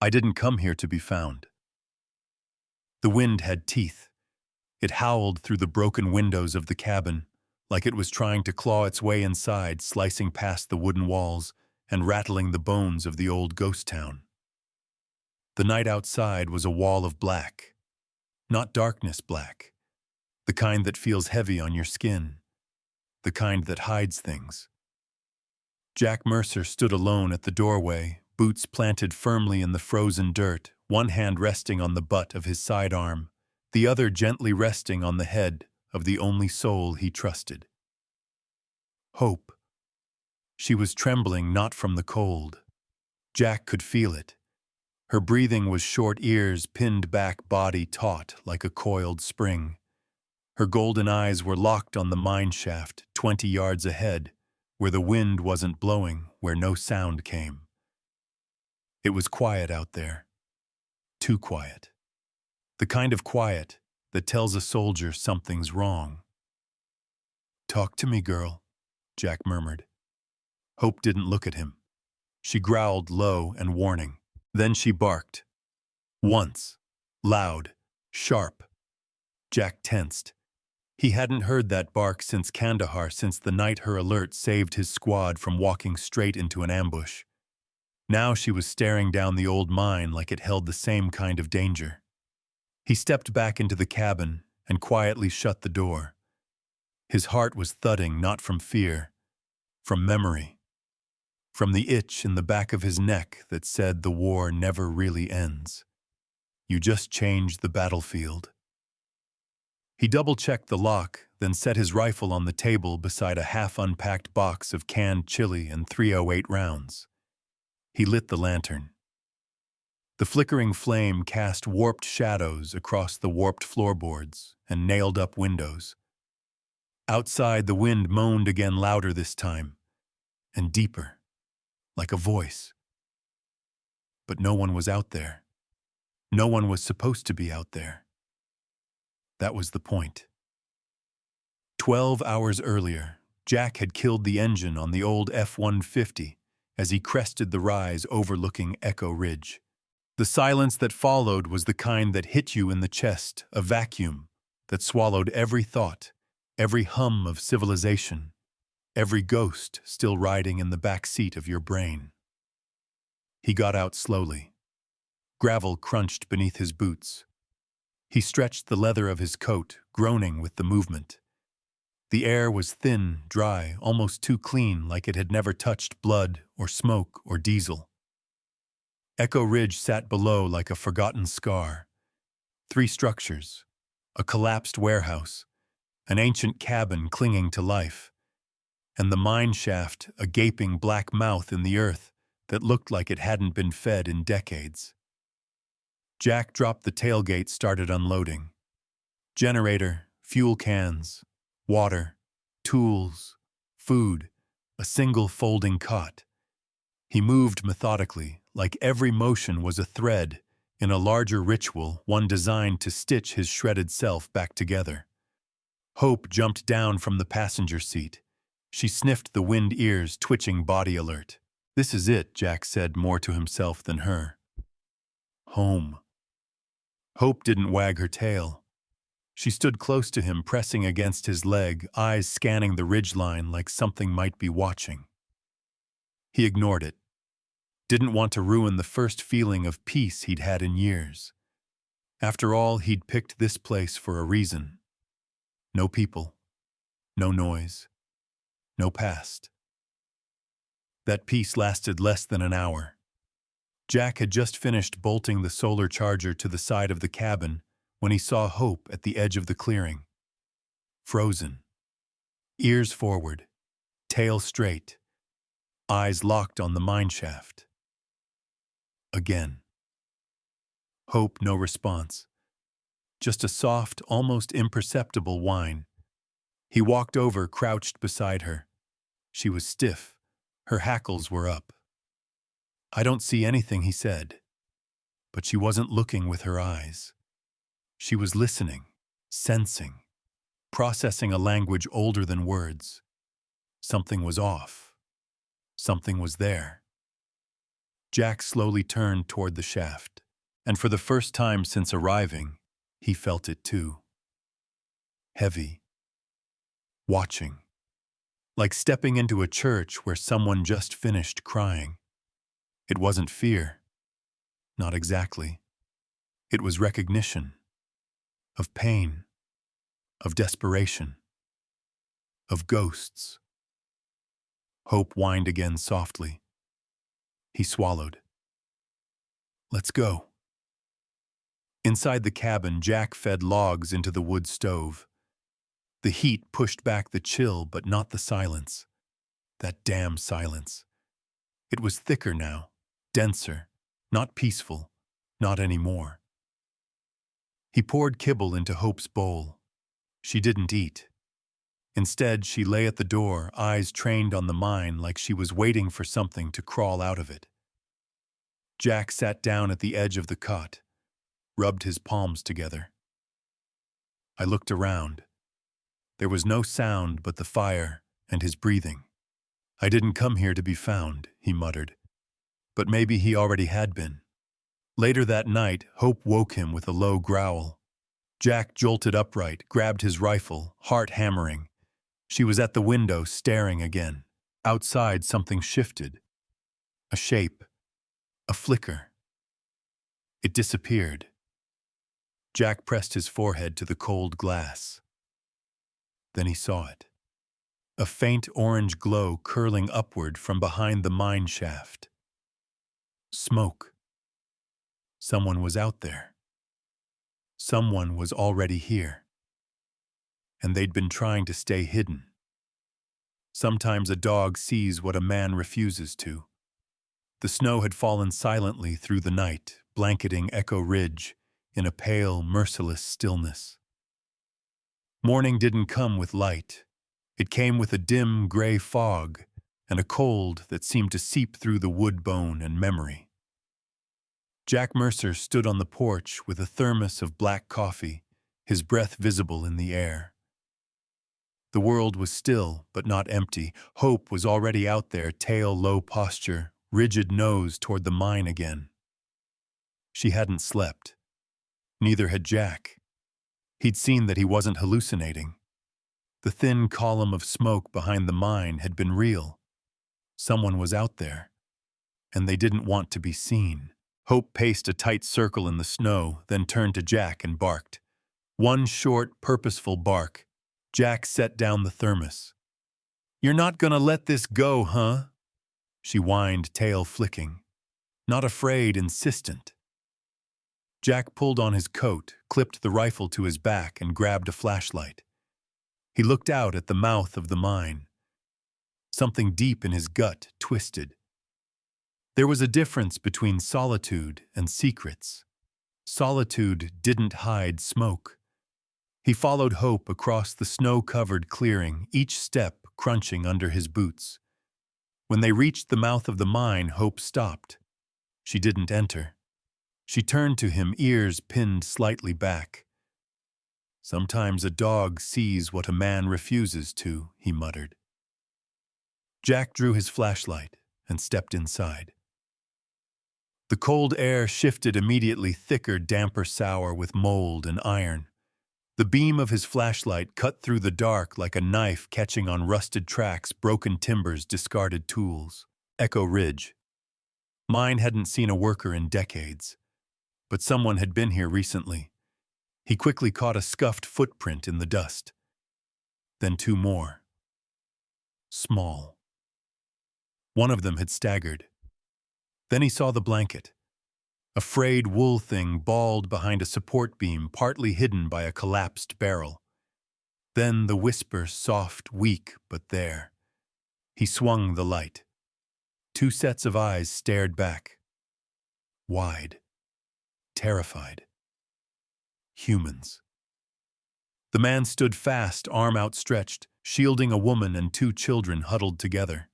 I didn't come here to be found. The wind had teeth. It howled through the broken windows of the cabin, like it was trying to claw its way inside, slicing past the wooden walls and rattling the bones of the old ghost town. The night outside was a wall of black. Not darkness black, the kind that feels heavy on your skin, the kind that hides things. Jack Mercer stood alone at the doorway, boots planted firmly in the frozen dirt, one hand resting on the butt of his sidearm, the other gently resting on the head of the only soul he trusted. Hope. She was trembling not from the cold. Jack could feel it. Her breathing was short, ears pinned back, body taut like a coiled spring. Her golden eyes were locked on the mine shaft 20 yards ahead, where the wind wasn't blowing, where no sound came. It was quiet out there. Too quiet. The kind of quiet that tells a soldier something's wrong. "Talk to me, girl," Jack murmured. Hope didn't look at him. She growled low and warning. Then she barked. Once. Loud. Sharp. Jack tensed. He hadn't heard that bark since Kandahar, since the night her alert saved his squad from walking straight into an ambush. Now she was staring down the old mine like it held the same kind of danger. He stepped back into the cabin and quietly shut the door. His heart was thudding not from fear, from memory. From the itch in the back of his neck that said the war never really ends. You just change the battlefield. He double-checked the lock, then set his rifle on the table beside a half-unpacked box of canned chili and .308 rounds. He lit the lantern. The flickering flame cast warped shadows across the warped floorboards and nailed-up windows. Outside, the wind moaned again, louder this time, and deeper. Like a voice. But no one was out there. No one was supposed to be out there. That was the point. 12 hours earlier, Jack had killed the engine on the old F-150 as he crested the rise overlooking Echo Ridge. The silence that followed was the kind that hit you in the chest, a vacuum that swallowed every thought, every hum of civilization, every ghost still riding in the back seat of your brain. He got out slowly. Gravel crunched beneath his boots. He stretched the leather of his coat, groaning with the movement. The air was thin, dry, almost too clean, like it had never touched blood or smoke or diesel. Echo Ridge sat below like a forgotten scar. 3 structures, a collapsed warehouse, an ancient cabin clinging to life, and the mine shaft, a gaping black mouth in the earth that looked like it hadn't been fed in decades. Jack dropped the tailgate, started unloading. Generator, fuel cans, water, tools, food, a single folding cot. He moved methodically, like every motion was a thread in a larger ritual, one designed to stitch his shredded self back together. Hope jumped down from the passenger seat. She sniffed the wind, ears twitching, body alert. "This is it," Jack said more to himself than her. Home. Hope didn't wag her tail. She stood close to him, pressing against his leg, eyes scanning the ridgeline like something might be watching. He ignored it. Didn't want to ruin the first feeling of peace he'd had in years. After all, he'd picked this place for a reason. No people. No noise. No past. That peace lasted less than an hour. Jack had just finished bolting the solar charger to the side of the cabin when he saw Hope at the edge of the clearing. Frozen. Ears forward. Tail straight. Eyes locked on the mineshaft. Again. Hope, no response. Just a soft, almost imperceptible whine. He walked over, crouched beside her. She was stiff. Her hackles were up. "I don't see anything," he said. But she wasn't looking with her eyes. She was listening, sensing, processing a language older than words. Something was off. Something was there. Jack slowly turned toward the shaft, and for the first time since arriving, he felt it too. Heavy. Watching. Like stepping into a church where someone just finished crying. It wasn't fear. Not exactly. It was recognition. Of pain. Of desperation. Of ghosts. Hope whined again softly. He swallowed. Let's go. Inside the cabin, Jack fed logs into the wood stove. The heat pushed back the chill, but not the silence. That damn silence. It was thicker now, denser, not peaceful, not anymore. He poured kibble into Hope's bowl. She didn't eat. Instead, she lay at the door, eyes trained on the mine like she was waiting for something to crawl out of it. Jack sat down at the edge of the cot, rubbed his palms together. I looked around. There was no sound but the fire and his breathing. I didn't come here to be found, he muttered. But maybe he already had been. Later that night, Hope woke him with a low growl. Jack jolted upright, grabbed his rifle, heart hammering. She was at the window, staring again. Outside, something shifted. A shape. A flicker. It disappeared. Jack pressed his forehead to the cold glass. Then he saw it. A faint orange glow curling upward from behind the mine shaft. Smoke. Someone was out there. Someone was already here. And they'd been trying to stay hidden. Sometimes a dog sees what a man refuses to. The snow had fallen silently through the night, blanketing Echo Ridge in a pale, merciless stillness. Morning didn't come with light. It came with a dim, gray fog and a cold that seemed to seep through the wood bone and memory. Jack Mercer stood on the porch with a thermos of black coffee, his breath visible in the air. The world was still, but not empty. Hope was already out there, tail low posture, rigid nose toward the mine again. She hadn't slept. Neither had Jack. He'd seen that he wasn't hallucinating. The thin column of smoke behind the mine had been real. Someone was out there, and they didn't want to be seen. Hope paced a tight circle in the snow, then turned to Jack and barked. One short, purposeful bark. Jack set down the thermos. "You're not gonna let this go, huh?" She whined, tail flicking. Not afraid, insistent. Jack pulled on his coat, clipped the rifle to his back, and grabbed a flashlight. He looked out at the mouth of the mine. Something deep in his gut twisted. There was a difference between solitude and secrets. Solitude didn't hide smoke. He followed Hope across the snow-covered clearing, each step crunching under his boots. When they reached the mouth of the mine, Hope stopped. She didn't enter. She turned to him, ears pinned slightly back. "Sometimes a dog sees what a man refuses to," he muttered. Jack drew his flashlight and stepped inside. The cold air shifted immediately, thicker, damper, sour with mold and iron. The beam of his flashlight cut through the dark like a knife catching on rusted tracks, broken timbers, discarded tools. Echo Ridge. Mine hadn't seen a worker in decades, but someone had been here recently. He quickly caught a scuffed footprint in the dust. Then two more. Small. One of them had staggered. Then he saw the blanket. A frayed wool thing balled behind a support beam, partly hidden by a collapsed barrel. Then the whisper, soft, weak, but there. He swung the light. Two sets of eyes stared back. Wide. Terrified. Humans. The man stood fast, arm outstretched, shielding a woman and two children huddled together.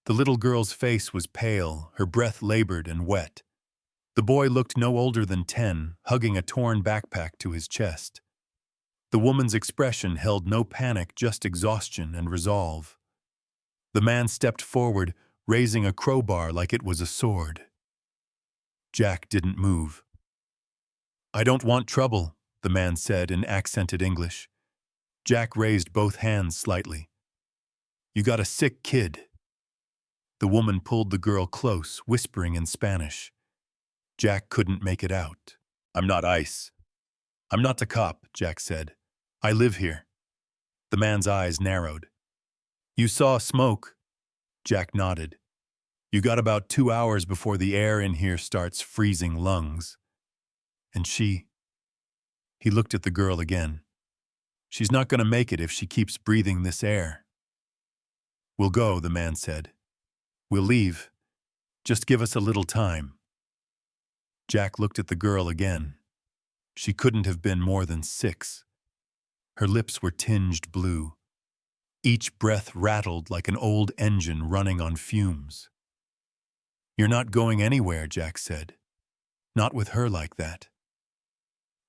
The little girl's face was pale, her breath labored and wet. The boy looked no older than 10, hugging a torn backpack to his chest. The woman's expression held no panic, just exhaustion and resolve. The man stepped forward, raising a crowbar like it was a sword. Jack didn't move. "I don't want trouble," the man said in accented English. Jack raised both hands slightly. "You got a sick kid." The woman pulled the girl close, whispering in Spanish. Jack couldn't make it out. "I'm not ICE. I'm not the cop," Jack said. "I live here." The man's eyes narrowed. "You saw smoke?" Jack nodded. "You got about 2 hours before the air in here starts freezing lungs." "And she?" He looked at the girl again. "She's not going to make it if she keeps breathing this air." "We'll go," the man said. "We'll leave. Just give us a little time." Jack looked at the girl again. She couldn't have been more than 6. Her lips were tinged blue. Each breath rattled like an old engine running on fumes. "You're not going anywhere," Jack said. "Not with her like that."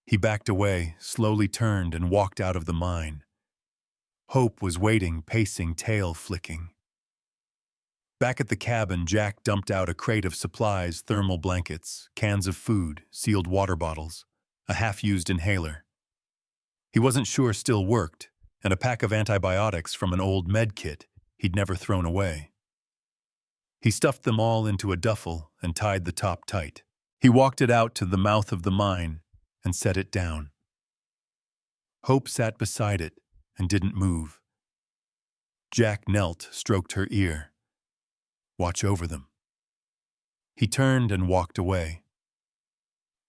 He backed away, slowly turned, and walked out of the mine. Hope was waiting, pacing, tail flicking. Back at the cabin, Jack dumped out a crate of supplies, thermal blankets, cans of food, sealed water bottles, a half-used inhaler. He wasn't sure still worked, and a pack of antibiotics from an old med kit he'd never thrown away. He stuffed them all into a duffel and tied the top tight. He walked it out to the mouth of the mine and set it down. Hope sat beside it and didn't move. Jack knelt, stroked her ear. "Watch over them." He turned and walked away.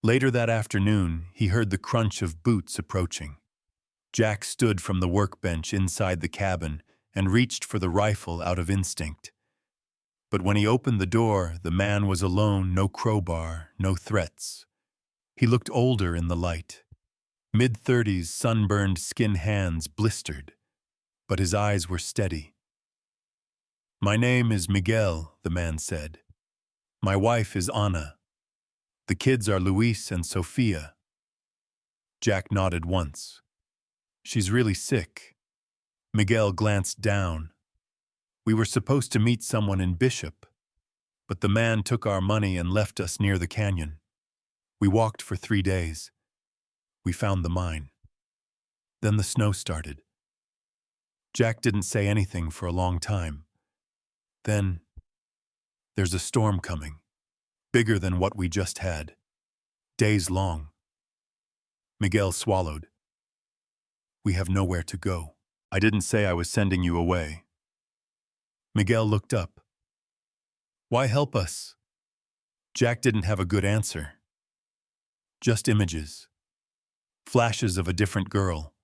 Later that afternoon, he heard the crunch of boots approaching. Jack stood from the workbench inside the cabin and reached for the rifle out of instinct. But when he opened the door, the man was alone, no crowbar, no threats. He looked older in the light. Mid-30s, sunburned skin hands blistered, but his eyes were steady. "My name is Miguel," the man said. "My wife is Ana. The kids are Luis and Sofia." Jack nodded once. "She's really sick." Miguel glanced down. "We were supposed to meet someone in Bishop, but the man took our money and left us near the canyon. We walked for 3 days. We found the mine. Then the snow started." Jack didn't say anything for a long time. Then, "There's a storm coming, bigger than what we just had. Days long." Miguel swallowed. "We have nowhere to go. I didn't say I was sending you away." Miguel looked up. "Why help us?" Jack didn't have a good answer. Just images. Flashes of a different girl.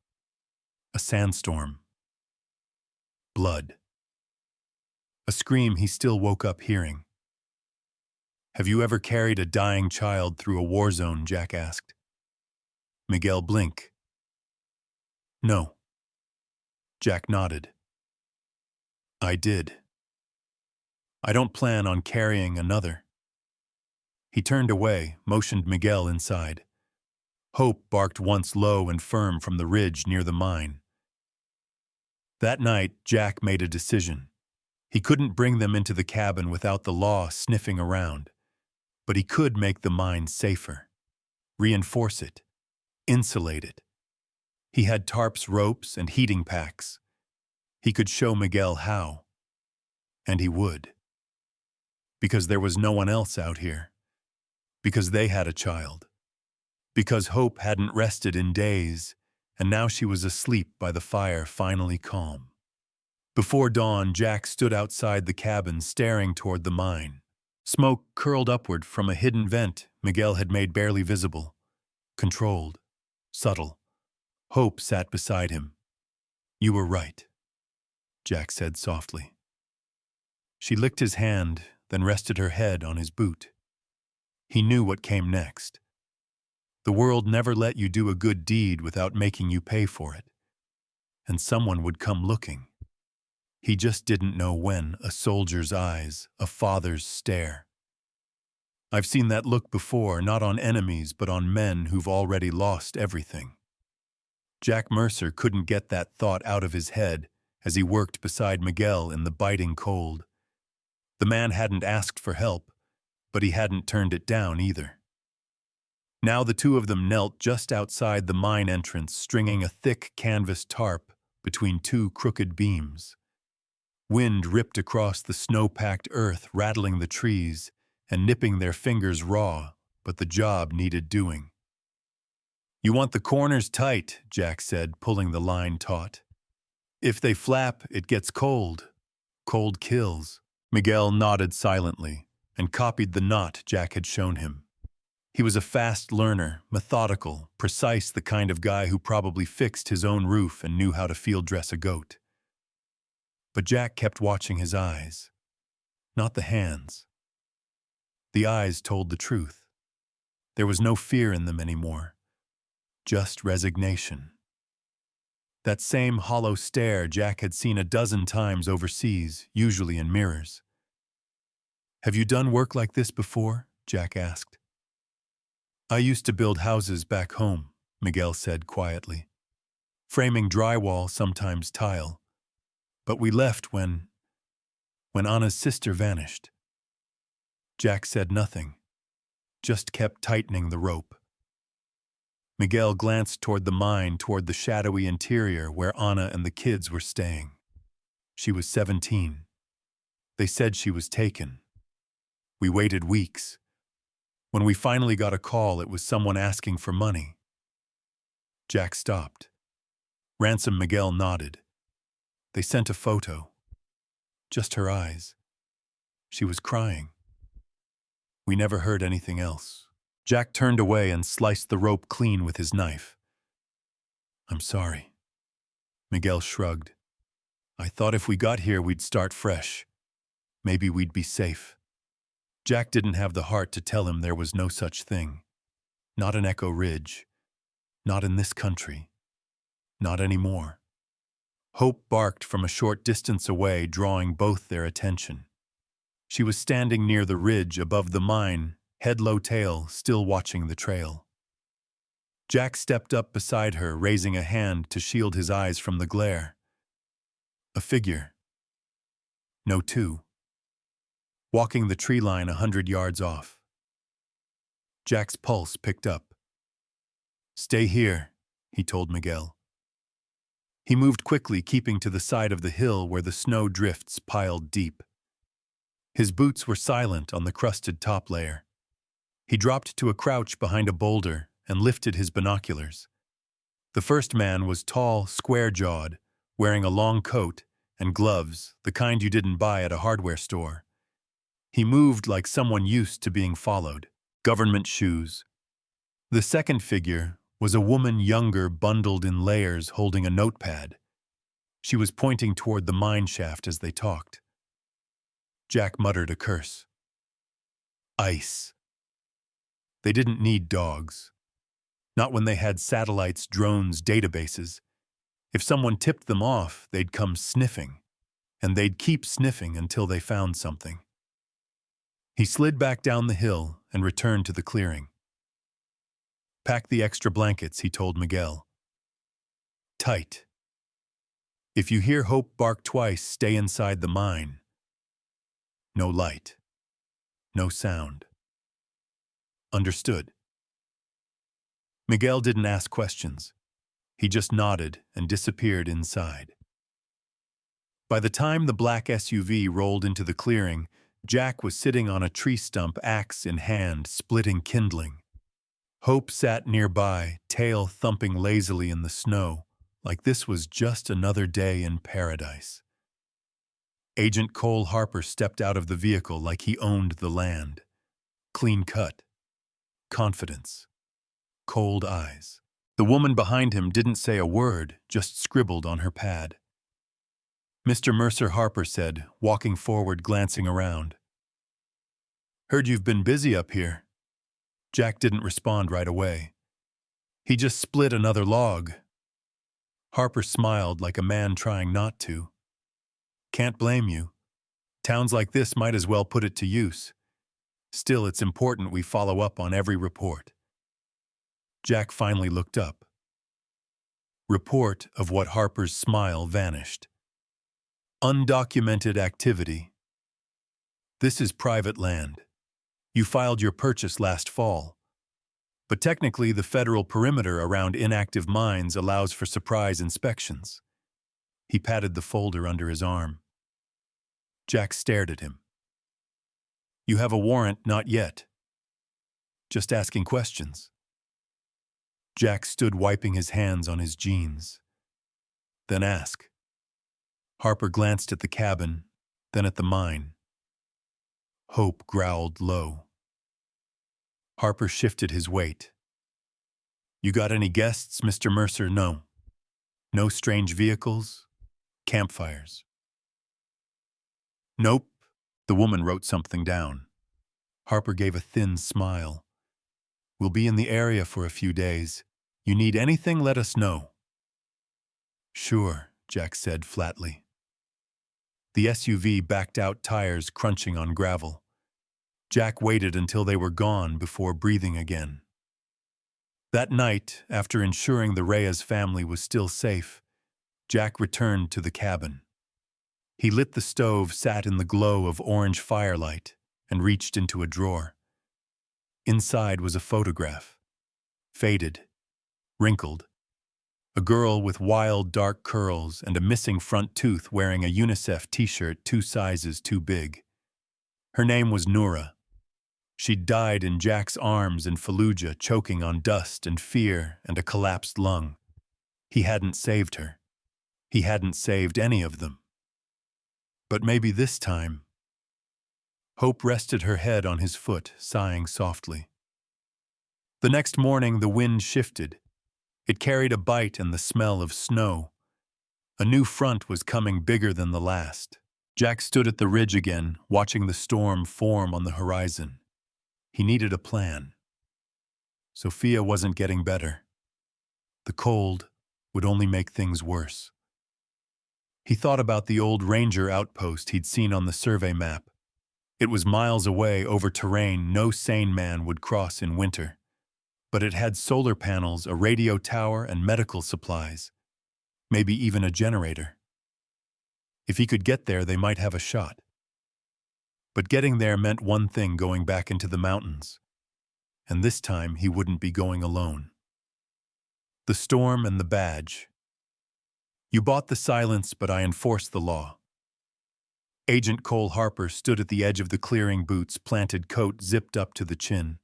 A sandstorm. Blood. A scream he still woke up hearing. "Have you ever carried a dying child through a war zone?" Jack asked. Miguel blinked. "No." Jack nodded. "I did. I don't plan on carrying another." He turned away, motioned Miguel inside. Hope barked once low and firm from the ridge near the mine. That night, Jack made a decision. He couldn't bring them into the cabin without the law sniffing around, but he could make the mine safer, reinforce it, insulate it. He had tarps, ropes, and heating packs. He could show Miguel how, and he would. Because there was no one else out here. Because they had a child. Because Hope hadn't rested in days, and now she was asleep by the fire, finally calm. Before dawn, Jack stood outside the cabin, staring toward the mine. Smoke curled upward from a hidden vent Miguel had made barely visible. Controlled. Subtle. Hope sat beside him. "You were right," Jack said softly. She licked his hand, then rested her head on his boot. He knew what came next. The world never let you do a good deed without making you pay for it. And someone would come looking. He just didn't know when. A soldier's eyes, a father's stare. I've seen that look before, not on enemies, but on men who've already lost everything. Jack Mercer couldn't get that thought out of his head as he worked beside Miguel in the biting cold. The man hadn't asked for help, but he hadn't turned it down either. Now the two of them knelt just outside the mine entrance, stringing a thick canvas tarp between two crooked beams. Wind ripped across the snow-packed earth, rattling the trees and nipping their fingers raw, but the job needed doing. "You want the corners tight," Jack said, pulling the line taut. "If they flap, it gets cold. Cold kills." Miguel nodded silently and copied the knot Jack had shown him. He was a fast learner, methodical, precise, the kind of guy who probably fixed his own roof and knew how to field dress a goat. But Jack kept watching his eyes, not the hands. The eyes told the truth. There was no fear in them anymore, just resignation. That same hollow stare Jack had seen a dozen times overseas, usually in mirrors. "Have you done work like this before?" Jack asked. "I used to build houses back home," Miguel said quietly. "Framing drywall, sometimes tile. But we left when Anna's sister vanished." Jack said nothing, just kept tightening the rope. Miguel glanced toward the mine, toward the shadowy interior where Anna and the kids were staying. She was 17. They said she was taken. We waited weeks. When we finally got a call, it was someone asking for money. Jack stopped. Ransom Miguel nodded. They sent a photo. Just her eyes. She was crying. We never heard anything else. Jack turned away and sliced the rope clean with his knife. "I'm sorry." Miguel shrugged. "I thought if we got here we'd start fresh. Maybe we'd be safe." Jack didn't have the heart to tell him there was no such thing. Not in Echo Ridge. Not in this country. Not anymore. Hope barked from a short distance away, drawing both their attention. She was standing near the ridge above the mine, head low tail, still watching the trail. Jack stepped up beside her, raising a hand to shield his eyes from the glare. A figure. No, two. Walking the tree line 100 yards off. Jack's pulse picked up. "Stay here," he told Miguel. He moved quickly, keeping to the side of the hill where the snow drifts piled deep. His boots were silent on the crusted top layer. He dropped to a crouch behind a boulder and lifted his binoculars. The first man was tall, square-jawed, wearing a long coat and gloves, the kind you didn't buy at a hardware store. He moved like someone used to being followed. Government shoes. The second figure was a woman, younger, bundled in layers, holding a notepad. She was pointing toward the mine shaft as they talked. Jack muttered a curse. Ice. They didn't need dogs. Not when they had satellites, drones, databases. If someone tipped them off, they'd come sniffing. And they'd keep sniffing until they found something. He slid back down the hill and returned to the clearing. "Pack the extra blankets," he told Miguel. "Tight. If you hear Hope bark twice, stay inside the mine. No light. No sound." "Understood." Miguel didn't ask questions. He just nodded and disappeared inside. By the time the black SUV rolled into the clearing, Jack was sitting on a tree stump, axe in hand, splitting kindling. Hope sat nearby, tail thumping lazily in the snow, like this was just another day in paradise. Agent Cole Harper stepped out of the vehicle like he owned the land. Clean cut. Confidence. Cold eyes. The woman behind him didn't say a word, just scribbled on her pad. Mr. Mercer, Harper said, walking forward, glancing around. "Heard you've been busy up here." Jack didn't respond right away. He just split another log. Harper smiled like a man trying not to. "Can't blame you. Towns like this might as well put it to use. Still, it's important we follow up on every report." Jack finally looked up. Report of what Harper's smile vanished. Undocumented activity. This is private land. You filed your purchase last fall. But technically, the federal perimeter around inactive mines allows for surprise inspections. He patted the folder under his arm. Jack stared at him. You have a warrant, not yet. Just asking questions. Jack stood wiping his hands on his jeans. Then ask. Harper glanced at the cabin, then at the mine. Hope growled low. Harper shifted his weight. You got any guests, Mr. Mercer? No. No strange vehicles? Campfires? Nope. The woman wrote something down. Harper gave a thin smile. We'll be in the area for a few days. You need anything, let us know. Sure, Jack said flatly. The SUV backed out, tires crunching on gravel. Jack waited until they were gone before breathing again. That night, after ensuring the Reyes family was still safe, Jack returned to the cabin. He lit the stove, sat in the glow of orange firelight, and reached into a drawer. Inside was a photograph. Faded, wrinkled. A girl with wild dark curls and a missing front tooth wearing a UNICEF t-shirt 2 sizes too big. Her name was Noura. She'd died in Jack's arms in Fallujah, choking on dust and fear and a collapsed lung. He hadn't saved her. He hadn't saved any of them. But maybe this time. Hope rested her head on his foot, sighing softly. The next morning, the wind shifted. It carried a bite and the smell of snow. A new front was coming, bigger than the last. Jack stood at the ridge again, watching the storm form on the horizon. He needed a plan. Sophia wasn't getting better. The cold would only make things worse. He thought about the old ranger outpost he'd seen on the survey map. It was miles away over terrain no sane man would cross in winter. But it had solar panels, a radio tower, and medical supplies. Maybe even a generator. If he could get there, they might have a shot. But getting there meant one thing: going back into the mountains. And this time, he wouldn't be going alone. The storm and the badge. You bought the silence, but I enforce the law. Agent Cole Harper stood at the edge of the clearing, boots planted, coat zipped up to the chin.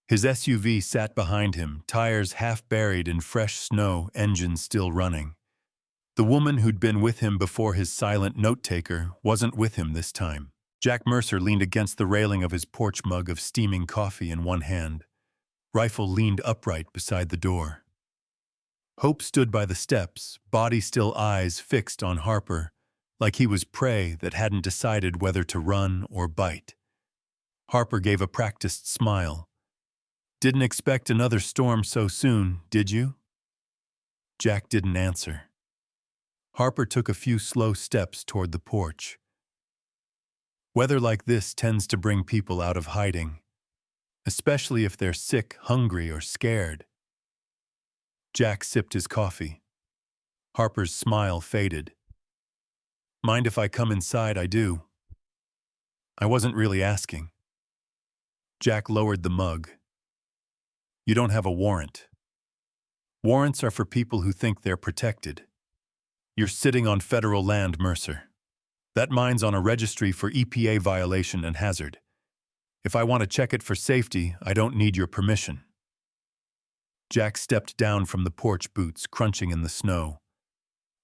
His SUV sat behind him, tires half buried in fresh snow, engine still running. The woman who'd been with him before, his silent note-taker, wasn't with him this time. Jack Mercer leaned against the railing of his porch, mug of steaming coffee in one hand. Rifle leaned upright beside the door. Hope stood by the steps, body still, eyes fixed on Harper, like he was prey that hadn't decided whether to run or bite. Harper gave a practiced smile. Didn't expect another storm so soon, did you? Jack didn't answer. Harper took a few slow steps toward the porch. Weather like this tends to bring people out of hiding, especially if they're sick, hungry, or scared. Jack sipped his coffee. Harper's smile faded. Mind if I come inside? I do. I wasn't really asking. Jack lowered the mug. You don't have a warrant. Warrants are for people who think they're protected. You're sitting on federal land, Mercer. That mine's on a registry for EPA violation and hazard. If I want to check it for safety, I don't need your permission. Jack stepped down from the porch, boots crunching in the snow.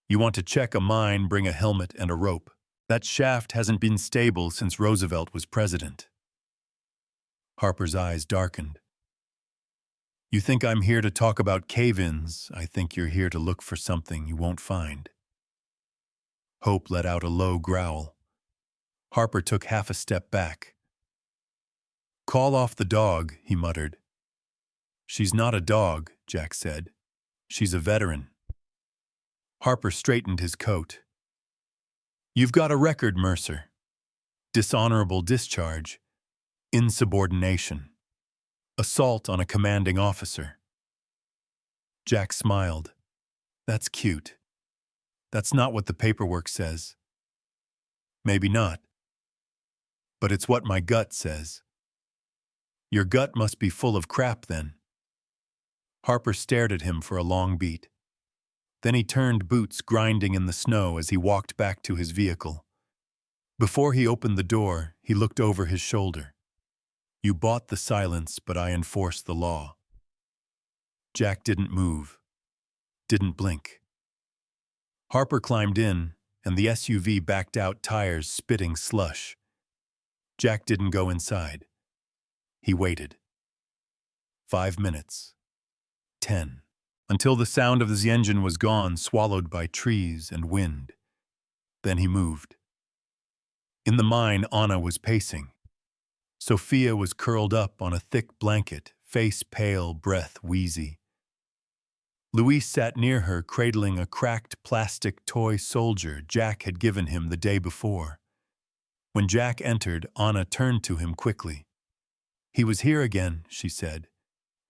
You want to check a mine, bring a helmet and a rope. That shaft hasn't been stable since Roosevelt was president. Harper's eyes darkened. You think I'm here to talk about cave-ins? I think you're here to look for something you won't find. Hope let out a low growl. Harper took half a step back. Call off the dog, he muttered. She's not a dog, Jack said. She's a veteran. Harper straightened his coat. You've got a record, Mercer. Dishonorable discharge. Insubordination. Assault on a commanding officer. Jack smiled. That's cute. That's not what the paperwork says. Maybe not. But it's what my gut says. Your gut must be full of crap then. Harper stared at him for a long beat. Then he turned, boots grinding in the snow as he walked back to his vehicle. Before he opened the door, he looked over his shoulder. You bought the silence, but I enforce the law. Jack didn't move, didn't blink. Harper climbed in, and the SUV backed out, tires spitting slush. Jack didn't go inside. He waited. 5 minutes. 10. Until the sound of the engine was gone, swallowed by trees and wind. Then he moved. In the mine, Anna was pacing. Sophia was curled up on a thick blanket, face pale, breath wheezy. Luis sat near her, cradling a cracked plastic toy soldier Jack had given him the day before. When Jack entered, Anna turned to him quickly. He was here again, she said.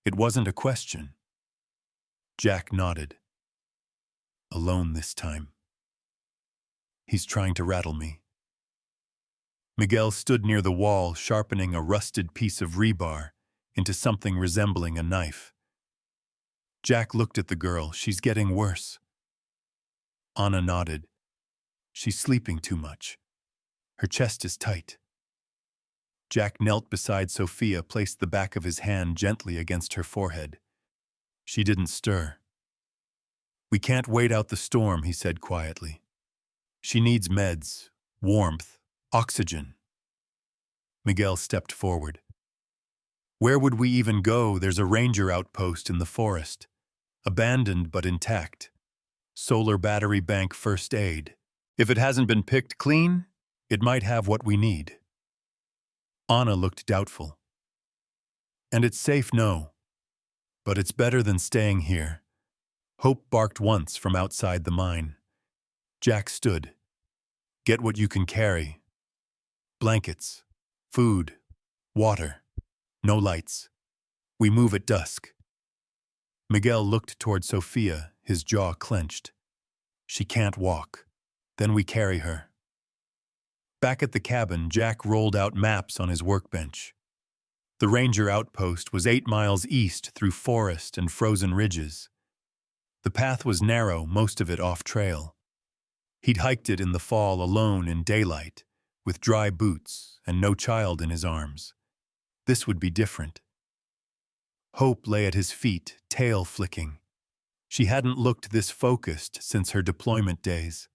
It wasn't a question. Jack nodded. Alone this time. He's trying to rattle me. Miguel stood near the wall, sharpening a rusted piece of rebar into something resembling a knife. Jack looked at the girl. She's getting worse. Anna nodded. She's sleeping too much. Her chest is tight. Jack knelt beside Sophia, placed the back of his hand gently against her forehead. She didn't stir. We can't wait out the storm, he said quietly. She needs meds, warmth, oxygen. Miguel stepped forward. Where would we even go? There's a ranger outpost in the forest. Abandoned but intact. Solar battery bank, first aid. If it hasn't been picked clean, it might have what we need. Anna looked doubtful. And it's safe, no. But it's better than staying here. Hope barked once from outside the mine. Jack stood. Get what you can carry. Blankets, food, water, no lights. We move at dusk. Miguel looked toward Sophia, his jaw clenched. She can't walk. Then we carry her. Back at the cabin, Jack rolled out maps on his workbench. The ranger outpost was 8 miles east through forest and frozen ridges. The path was narrow, most of it off-trail. He'd hiked it in the fall alone in daylight, with dry boots and no child in his arms. This would be different. Hope lay at his feet, tail flicking. She hadn't looked this focused since her deployment days.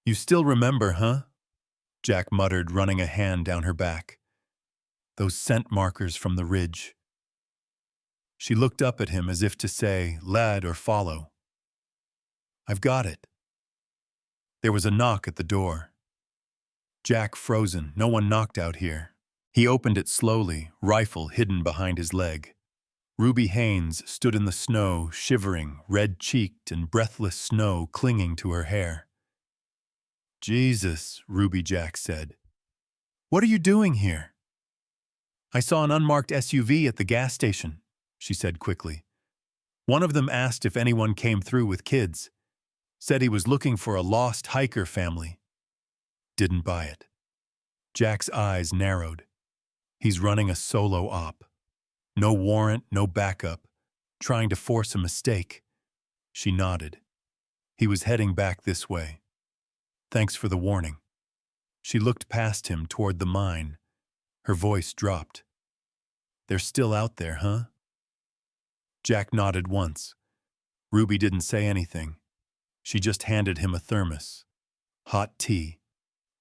You still remember, huh? Jack muttered, running a hand down her back. Those scent markers from the ridge. She looked up at him as if to say, lad or follow. I've got it. There was a knock at the door. Jack frozen. No one knocked out here. He opened it slowly, rifle hidden behind his leg. Ruby Haynes stood in the snow, shivering, red-cheeked and breathless snow clinging to her hair. Jesus, Ruby, Jack said. What are you doing here? I saw an unmarked SUV at the gas station, she said quickly. One of them asked if anyone came through with kids. Said he was looking for a lost hiker family. Didn't buy it. Jack's eyes narrowed. He's running a solo op. No warrant, no backup. Trying to force a mistake. She nodded. He was heading back this way. Thanks for the warning. She looked past him toward the mine. Her voice dropped. They're still out there, huh? Jack nodded once. Ruby didn't say anything. She just handed him a thermos. Hot tea.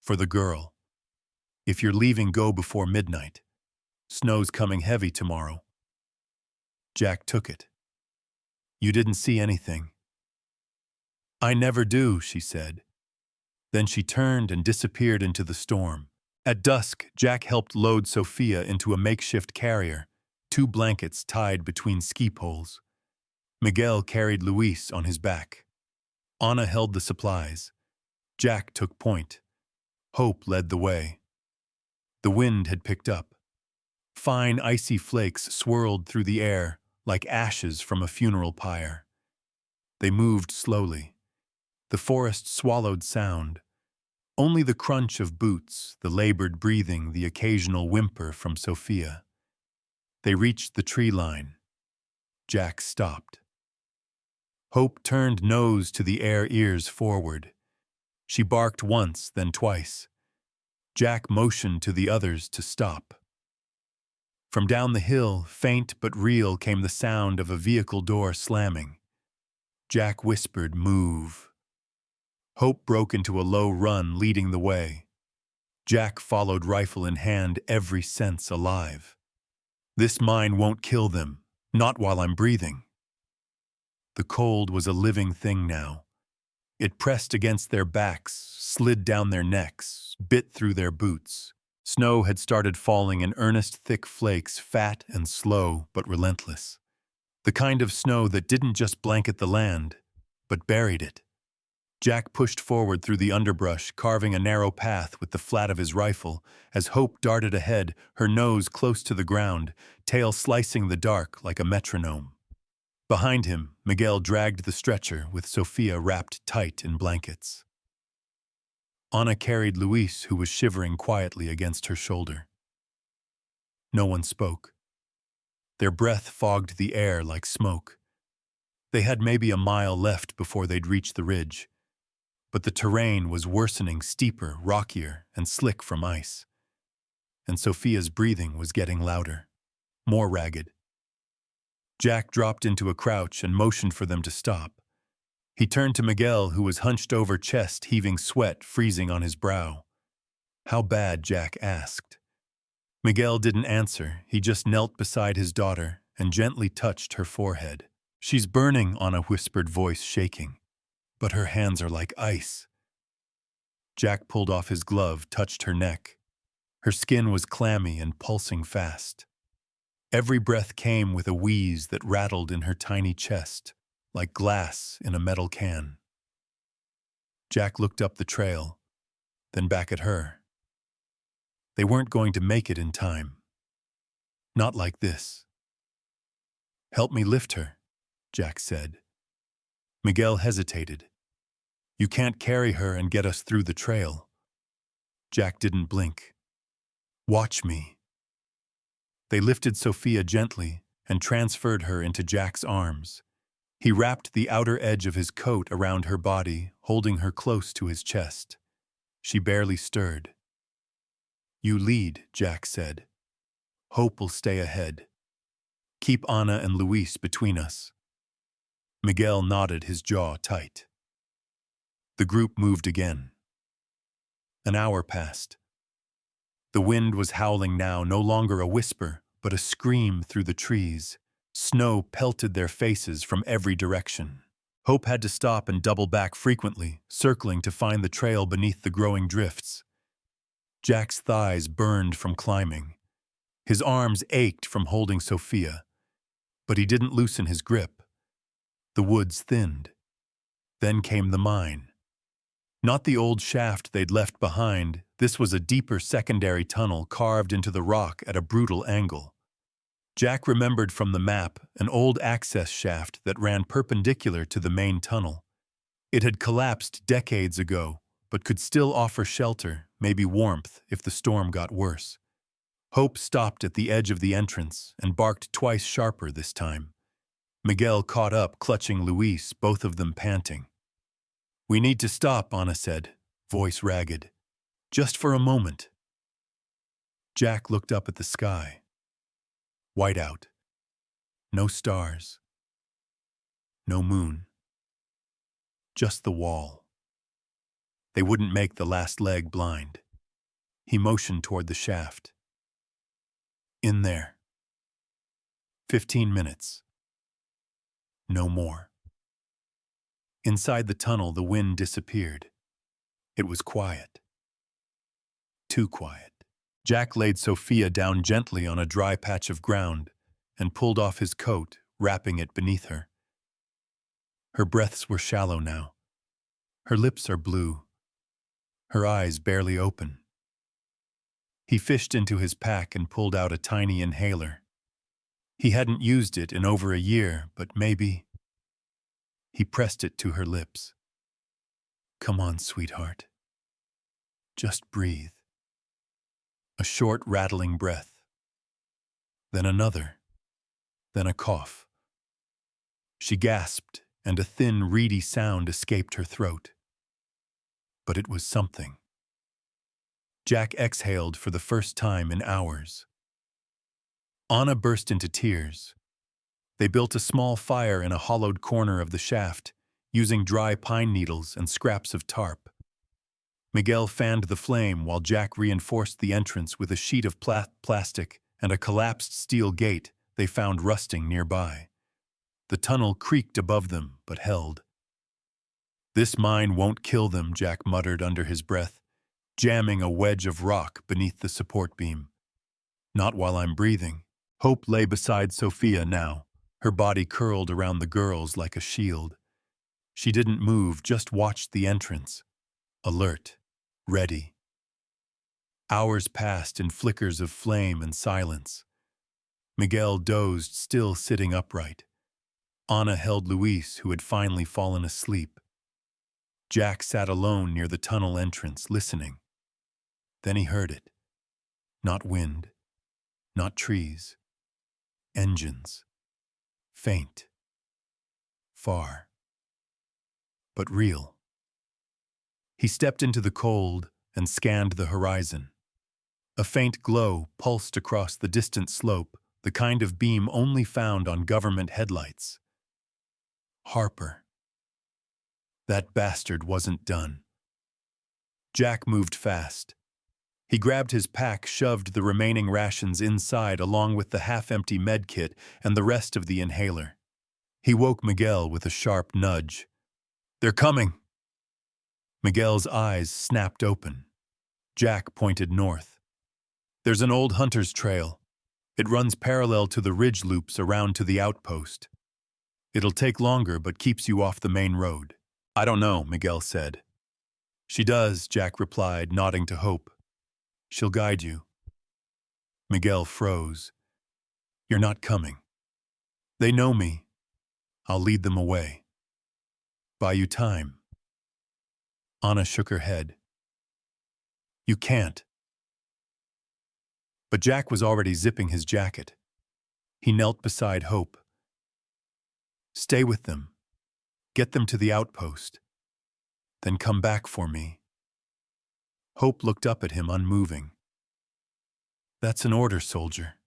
For the girl. If you're leaving, go before midnight. Snow's coming heavy tomorrow. Jack took it. You didn't see anything. I never do, she said. Then she turned and disappeared into the storm. At dusk, Jack helped load Sophia into a makeshift carrier, 2 blankets tied between ski poles. Miguel carried Luis on his back. Anna held the supplies. Jack took point. Hope led the way. The wind had picked up. Fine, icy flakes swirled through the air like ashes from a funeral pyre. They moved slowly. The forest swallowed sound. Only the crunch of boots, the labored breathing, the occasional whimper from Sophia. They reached the tree line. Jack stopped. Hope turned nose to the air, ears forward. She barked once, then twice. Jack motioned to the others to stop. From down the hill, faint but real, came the sound of a vehicle door slamming. Jack whispered, "Move." Hope broke into a low run, leading the way. Jack followed, rifle in hand, every sense alive. This mine won't kill them, not while I'm breathing. The cold was a living thing now. It pressed against their backs, slid down their necks, bit through their boots. Snow had started falling in earnest, thick flakes, fat and slow but relentless. The kind of snow that didn't just blanket the land, but buried it. Jack pushed forward through the underbrush, carving a narrow path with the flat of his rifle, as Hope darted ahead, her nose close to the ground, tail slicing the dark like a metronome. Behind him, Miguel dragged the stretcher with Sophia wrapped tight in blankets. Ana carried Luis, who was shivering quietly against her shoulder. No one spoke. Their breath fogged the air like smoke. They had maybe a mile left before they'd reach the ridge, but the terrain was worsening, steeper, rockier, and slick from ice. And Sophia's breathing was getting louder, more ragged. Jack dropped into a crouch and motioned for them to stop. He turned to Miguel, who was hunched over, chest heaving, sweat freezing on his brow. "How bad?" Jack asked. Miguel didn't answer. He just knelt beside his daughter and gently touched her forehead. "She's burning," Ana whispered, voice shaking. "But her hands are like ice." Jack pulled off his glove, touched her neck. Her skin was clammy and pulsing fast. Every breath came with a wheeze that rattled in her tiny chest, like glass in a metal can. Jack looked up the trail, then back at her. They weren't going to make it in time. Not like this. "Help me lift her," Jack said. Miguel hesitated. "You can't carry her and get us through the trail." Jack didn't blink. "Watch me." They lifted Sophia gently and transferred her into Jack's arms. He wrapped the outer edge of his coat around her body, holding her close to his chest. She barely stirred. "You lead," Jack said. "Hope will stay ahead. Keep Ana and Luis between us." Miguel nodded, his jaw tight. The group moved again. An hour passed. The wind was howling now, no longer a whisper, but a scream through the trees. Snow pelted their faces from every direction. Hope had to stop and double back frequently, circling to find the trail beneath the growing drifts. Jack's thighs burned from climbing. His arms ached from holding Sophia, but he didn't loosen his grip. The woods thinned. Then came the mine. Not the old shaft they'd left behind. This was a deeper secondary tunnel carved into the rock at a brutal angle. Jack remembered from the map an old access shaft that ran perpendicular to the main tunnel. It had collapsed decades ago, but could still offer shelter, maybe warmth, if the storm got worse. Hope stopped at the edge of the entrance and barked twice sharper this time. Miguel caught up, clutching Luis, both of them panting. "We need to stop," Ana said, voice ragged. "Just for a moment." Jack looked up at the sky. White out. No stars. No moon. Just the wall. They wouldn't make the last leg blind. He motioned toward the shaft. "In there." 15 minutes. No more. Inside the tunnel, the wind disappeared. It was quiet. Too quiet. Jack laid Sophia down gently on a dry patch of ground and pulled off his coat, wrapping it beneath her. Her breaths were shallow now. Her lips are blue. Her eyes barely open. He fished into his pack and pulled out a tiny inhaler. He hadn't used it in over a year, but maybe... He pressed it to her lips. "Come on, sweetheart." Just breathe. A short, rattling breath. Then another. Then a cough. She gasped, and a thin, reedy sound escaped her throat. But it was something. Jack exhaled for the first time in hours. Anna burst into tears. They built a small fire in a hollowed corner of the shaft, using dry pine needles and scraps of tarp. Miguel fanned the flame while Jack reinforced the entrance with a sheet of plastic and a collapsed steel gate they found rusting nearby. The tunnel creaked above them, but held. "This mine won't kill them," Jack muttered under his breath, jamming a wedge of rock beneath the support beam. "Not while I'm breathing." Hope lay beside Sophia now, her body curled around the girls like a shield. She didn't move, just watched the entrance, alert, ready. Hours passed in flickers of flame and silence. Miguel dozed, still sitting upright. Anna held Luis, who had finally fallen asleep. Jack sat alone near the tunnel entrance, listening. Then he heard it. Not wind, not trees. Engines. Faint. Far. But real. He stepped into the cold and scanned the horizon. A faint glow pulsed across the distant slope, the kind of beam only found on government headlights. Harper. That bastard wasn't done. Jack moved fast. He grabbed his pack, shoved the remaining rations inside along with the half-empty med kit and the rest of the inhaler. He woke Miguel with a sharp nudge. "They're coming!" Miguel's eyes snapped open. Jack pointed north. "There's an old hunter's trail. It runs parallel to the ridge loops around to the outpost. It'll take longer but keeps you off the main road." "I don't know," Miguel said. "She does," Jack replied, nodding to Hope. "She'll guide you." Miguel froze. "You're not coming." "They know me. I'll lead them away. Buy you time." Anna shook her head. "You can't." But Jack was already zipping his jacket. He knelt beside Hope. "Stay with them. Get them to the outpost. Then come back for me." Hope looked up at him, unmoving. "That's an order, soldier."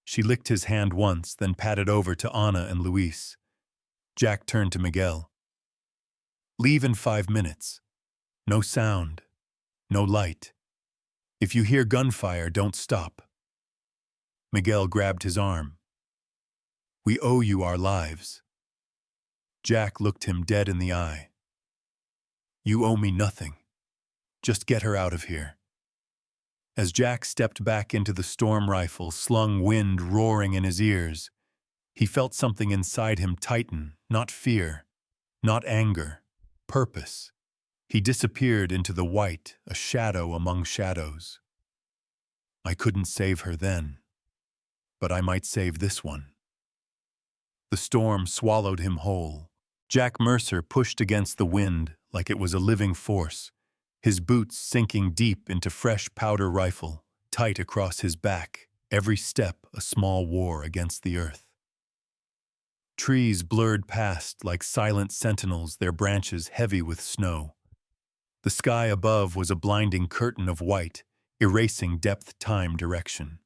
She licked his hand once, then patted over to Anna and Luis. Jack turned to Miguel. "Leave in 5 minutes. No sound. No light. If you hear gunfire, don't stop." Miguel grabbed his arm. "We owe you our lives." Jack looked him dead in the eye. "You owe me nothing. Just get her out of here." As Jack stepped back into the storm rifle, slung wind roaring in his ears, he felt something inside him tighten, not fear, not anger, purpose. He disappeared into the white, a shadow among shadows. "I couldn't save her then, but I might save this one." The storm swallowed him whole. Jack Mercer pushed against the wind like it was a living force, his boots sinking deep into fresh powder rifle, tight across his back, every step a small war against the earth. Trees blurred past like silent sentinels, their branches heavy with snow. The sky above was a blinding curtain of white, erasing depth-time direction.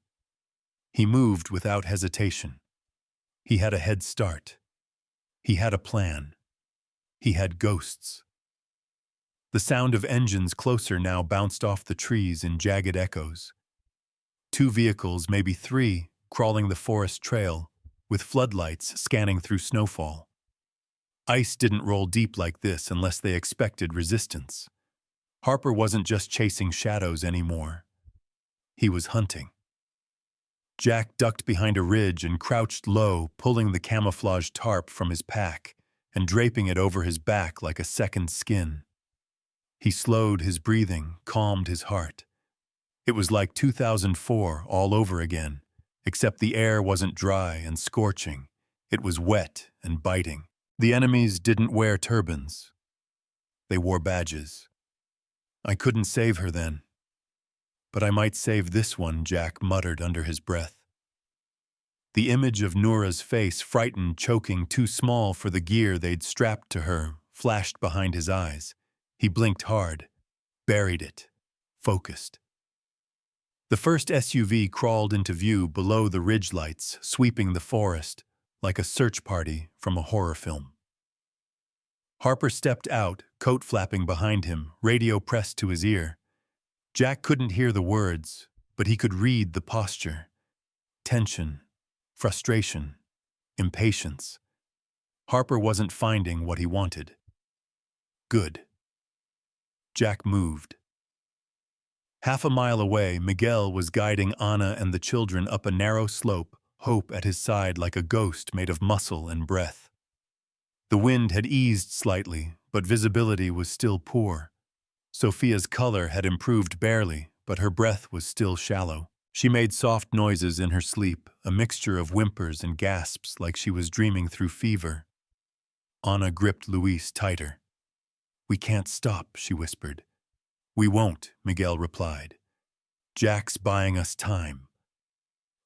He moved without hesitation. He had a head start. He had a plan. He had ghosts. The sound of engines closer now bounced off the trees in jagged echoes. 2 vehicles, maybe 3, crawling the forest trail, with floodlights scanning through snowfall. Ice didn't roll deep like this unless they expected resistance. Harper wasn't just chasing shadows anymore. He was hunting. Jack ducked behind a ridge and crouched low, pulling the camouflage tarp from his pack and draping it over his back like a second skin. He slowed his breathing, calmed his heart. It was like 2004 all over again, except the air wasn't dry and scorching. It was wet and biting. The enemies didn't wear turbans. They wore badges. I couldn't save her then. But I might save this one, Jack muttered under his breath. The image of Noura's face, frightened, choking, too small for the gear they'd strapped to her, flashed behind his eyes. He blinked hard, buried it, focused. The first SUV crawled into view below the ridge lights, sweeping the forest like a search party from a horror film. Harper stepped out, coat flapping behind him, radio pressed to his ear. Jack couldn't hear the words, but he could read the posture. Tension, frustration, impatience. Harper wasn't finding what he wanted. Good. Jack moved. Half a mile away, Miguel was guiding Anna and the children up a narrow slope, Hope at his side like a ghost made of muscle and breath. The wind had eased slightly, but visibility was still poor. Sophia's color had improved barely, but her breath was still shallow. She made soft noises in her sleep, a mixture of whimpers and gasps like she was dreaming through fever. Anna gripped Luis tighter. "We can't stop," she whispered. "We won't," Miguel replied. "Jack's buying us time."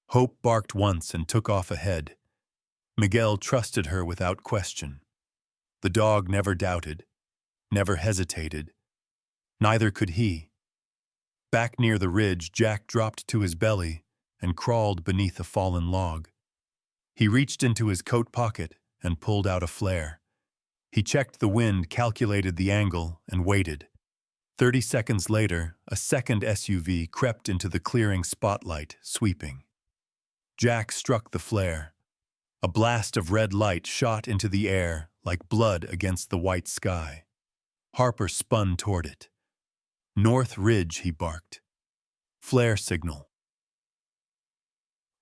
Hope barked once and took off ahead. Miguel trusted her without question. The dog never doubted, never hesitated. Neither could he. Back near the ridge, Jack dropped to his belly and crawled beneath a fallen log. He reached into his coat pocket and pulled out a flare. He checked the wind, calculated the angle, and waited. 30 seconds later, a second SUV crept into the clearing spotlight, sweeping. Jack struck the flare. A blast of red light shot into the air like blood against the white sky. Harper spun toward it. "North Ridge," he barked. "Flare signal."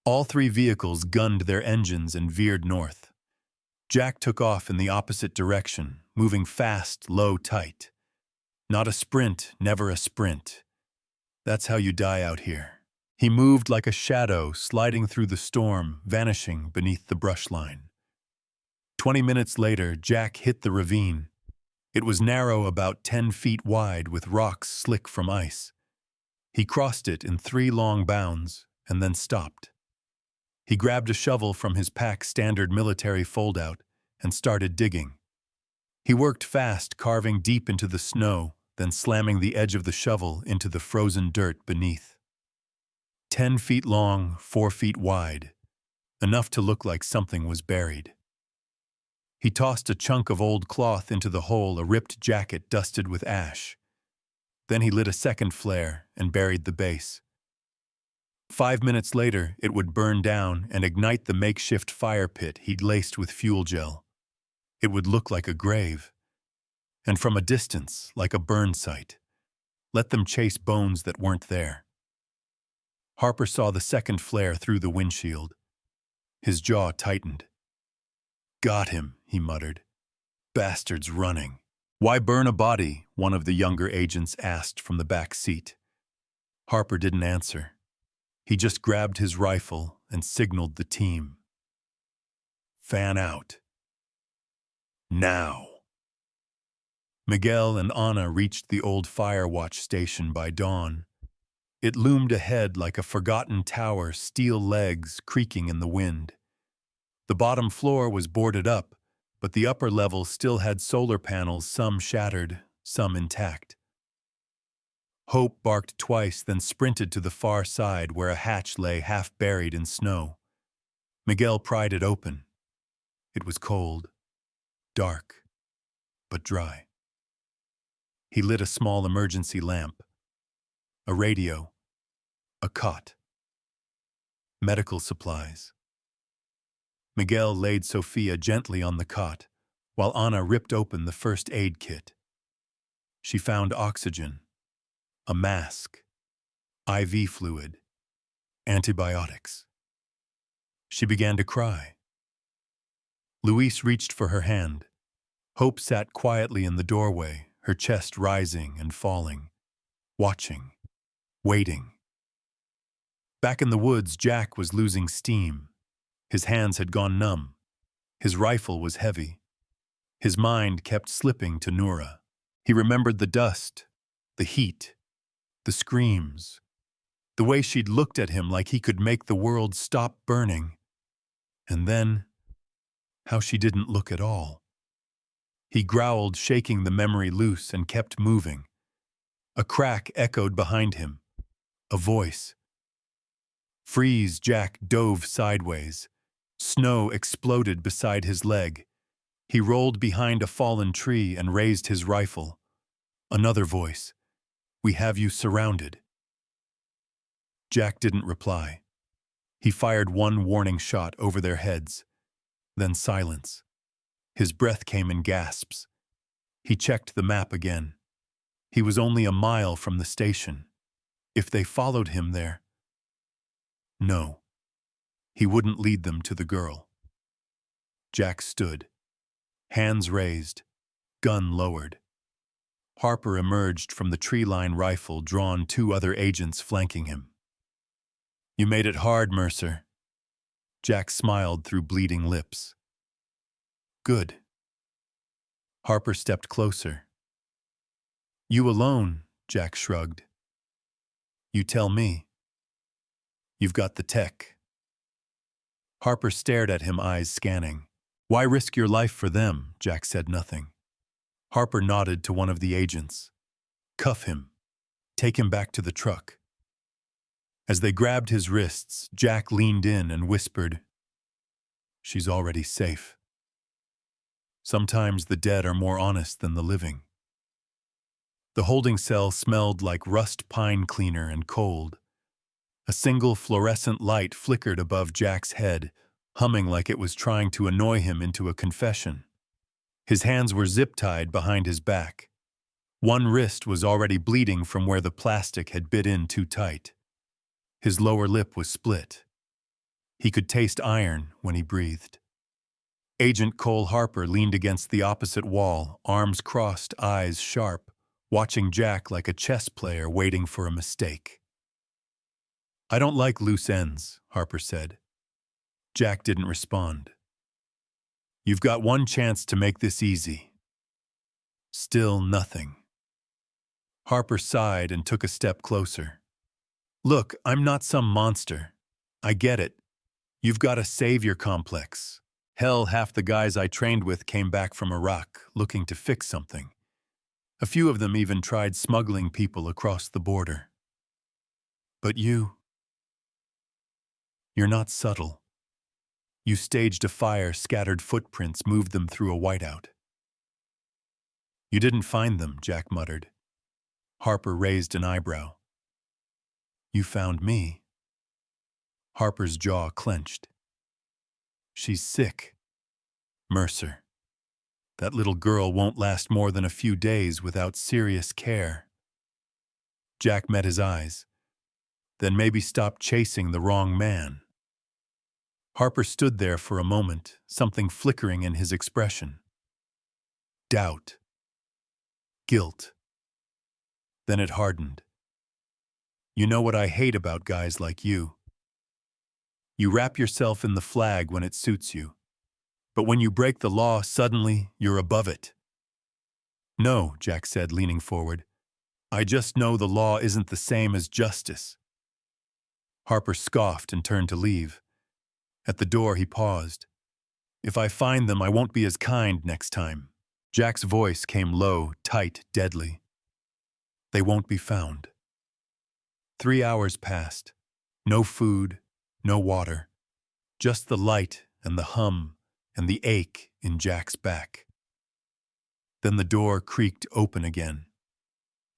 All three vehicles gunned their engines and veered north. Jack took off in the opposite direction, moving fast, low, tight. Not a sprint, never a sprint. That's how you die out here. He moved like a shadow, sliding through the storm, vanishing beneath the brush line. 20 minutes later, Jack hit the ravine. It was narrow, about 10 feet wide, with rocks slick from ice. He crossed it in 3 long bounds and then stopped. He grabbed a shovel from his pack's standard military foldout and started digging. He worked fast, carving deep into the snow, then slamming the edge of the shovel into the frozen dirt beneath. 10 feet long, 4 feet wide, enough to look like something was buried. He tossed a chunk of old cloth into the hole, a ripped jacket dusted with ash. Then he lit a second flare and buried the base. 5 minutes later, it would burn down and ignite the makeshift fire pit he'd laced with fuel gel. It would look like a grave. And from a distance, like a burn site. Let them chase bones that weren't there. Harper saw the second flare through the windshield. His jaw tightened. "Got him," he muttered. "Bastard's running." "Why burn a body?" one of the younger agents asked from the back seat. Harper didn't answer. He just grabbed his rifle and signaled the team. "Fan out. Now." Miguel and Anna reached the old fire watch station by dawn. It loomed ahead like a forgotten tower, steel legs creaking in the wind. The bottom floor was boarded up, but the upper level still had solar panels, some shattered, some intact. Hope barked twice, then sprinted to the far side where a hatch lay half buried in snow. Miguel pried it open. It was cold, dark, but dry. He lit a small emergency lamp. A radio, a cot, medical supplies. Miguel laid Sophia gently on the cot, while Anna ripped open the first aid kit. She found oxygen, a mask, IV fluid, antibiotics. She began to cry. Luis reached for her hand. Hope sat quietly in the doorway, her chest rising and falling, watching. Waiting. Back in the woods, Jack was losing steam. His hands had gone numb. His rifle was heavy. His mind kept slipping to Noura. He remembered the dust, The heat, the screams, the way she'd looked at him like he could make the world stop burning. And then, how she didn't look at all. He growled, shaking the memory loose, and kept moving. A crack echoed behind him. A voice. Freeze! Jack dove sideways. Snow exploded beside his leg. He rolled behind a fallen tree and raised his rifle. Another voice. We have you surrounded. Jack didn't reply. He fired one warning shot over their heads. Then silence. His breath came in gasps. He checked the map again. He was only a mile from the station. If they followed him there... No. He wouldn't lead them to the girl. Jack stood. Hands raised. Gun lowered. Harper emerged from the tree-line rifle, drawn, two other agents flanking him. You made it hard, Mercer. Jack smiled through bleeding lips. Good. Harper stepped closer. You alone, Jack shrugged. You tell me. You've got the tech. Harper stared at him, eyes scanning. Why risk your life for them? Jack said nothing. Harper nodded to one of the agents. Cuff him. Take him back to the truck. As they grabbed his wrists, Jack leaned in and whispered, She's already safe. Sometimes the dead are more honest than the living. The holding cell smelled like rust pine cleaner and cold. A single fluorescent light flickered above Jack's head, humming like it was trying to annoy him into a confession. His hands were zip-tied behind his back. One wrist was already bleeding from where the plastic had bit in too tight. His lower lip was split. He could taste iron when he breathed. Agent Cole Harper leaned against the opposite wall, arms crossed, eyes sharp, watching Jack like a chess player waiting for a mistake. I don't like loose ends, Harper said. Jack didn't respond. You've got one chance to make this easy. Still nothing. Harper sighed and took a step closer. Look, I'm not some monster. I get it. You've got a savior complex. Hell, half the guys I trained with came back from Iraq looking to fix something. A few of them even tried smuggling people across the border. But you're not subtle. You staged a fire, scattered footprints, moved them through a whiteout. You didn't find them, Jack muttered. Harper raised an eyebrow. You found me. Harper's jaw clenched. She's sick. Mercer. That little girl won't last more than a few days without serious care. Jack met his eyes. Then maybe stop chasing the wrong man. Harper stood there for a moment, something flickering in his expression. Doubt. Guilt. Then it hardened. You know what I hate about guys like you? You wrap yourself in the flag when it suits you. But when you break the law, suddenly you're above it. No, Jack said, leaning forward. I just know the law isn't the same as justice. Harper scoffed and turned to leave. At the door, he paused. If I find them, I won't be as kind next time. Jack's voice came low, tight, deadly. They won't be found. 3 hours passed. No food, no water. Just the light and the hum and the ache in Jack's back. Then the door creaked open again.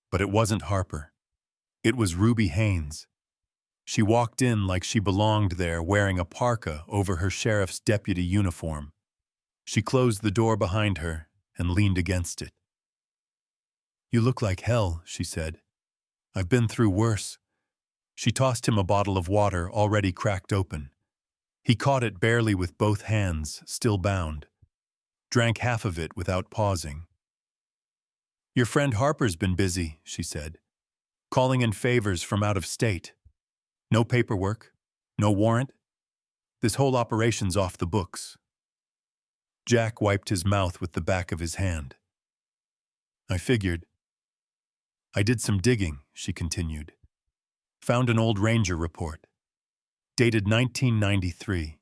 But it wasn't Harper. It was Ruby Haynes. She walked in like she belonged there, wearing a parka over her sheriff's deputy uniform. She closed the door behind her and leaned against it. You look like hell, she said. I've been through worse. She tossed him a bottle of water already cracked open. He caught it barely with both hands, still bound. Drank half of it without pausing. Your friend Harper's been busy, she said. Calling in favors from out of state. No paperwork, no warrant. This whole operation's off the books. Jack wiped his mouth with the back of his hand. I figured. I did some digging, she continued. Found an old ranger report, dated 1993.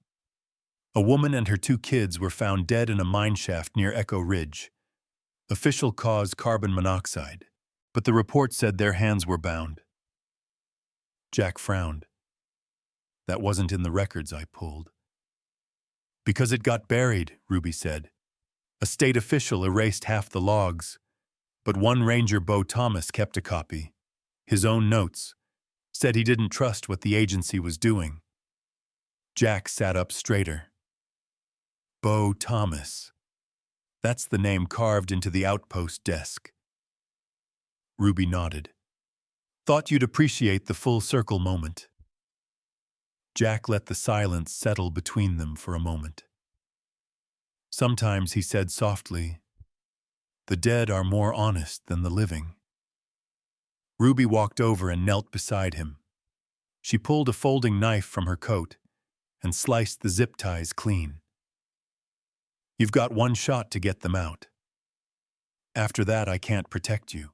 A woman and her 2 kids were found dead in a mine shaft near Echo Ridge. Official cause carbon monoxide, but the report said their hands were bound. Jack frowned. That wasn't in the records I pulled. Because it got buried, Ruby said. A state official erased half the logs, but one ranger, Bo Thomas, kept a copy. His own notes. Said he didn't trust what the agency was doing. Jack sat up straighter. Bo Thomas. That's the name carved into the outpost desk. Ruby nodded. Thought you'd appreciate the full circle moment. Jack let the silence settle between them for a moment. Sometimes he said softly, "The dead are more honest than the living." Ruby walked over and knelt beside him. She pulled a folding knife from her coat and sliced the zip ties clean. You've got 1 shot to get them out. After that, I can't protect you.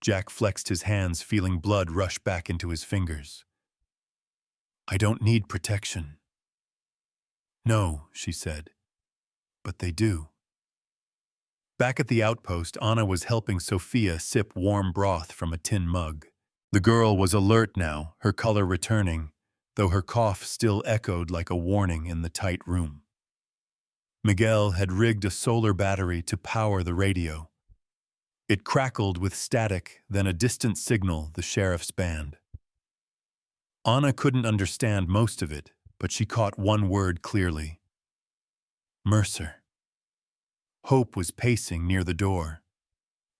Jack flexed his hands, feeling blood rush back into his fingers. I don't need protection. No, she said, but they do. Back at the outpost, Anna was helping Sophia sip warm broth from a tin mug. The girl was alert now, her color returning, though her cough still echoed like a warning in the tight room. Miguel had rigged a solar battery to power the radio. It crackled with static, then a distant signal, the sheriff's band. Anna couldn't understand most of it, but she caught one word clearly. Mercer. Hope was pacing near the door.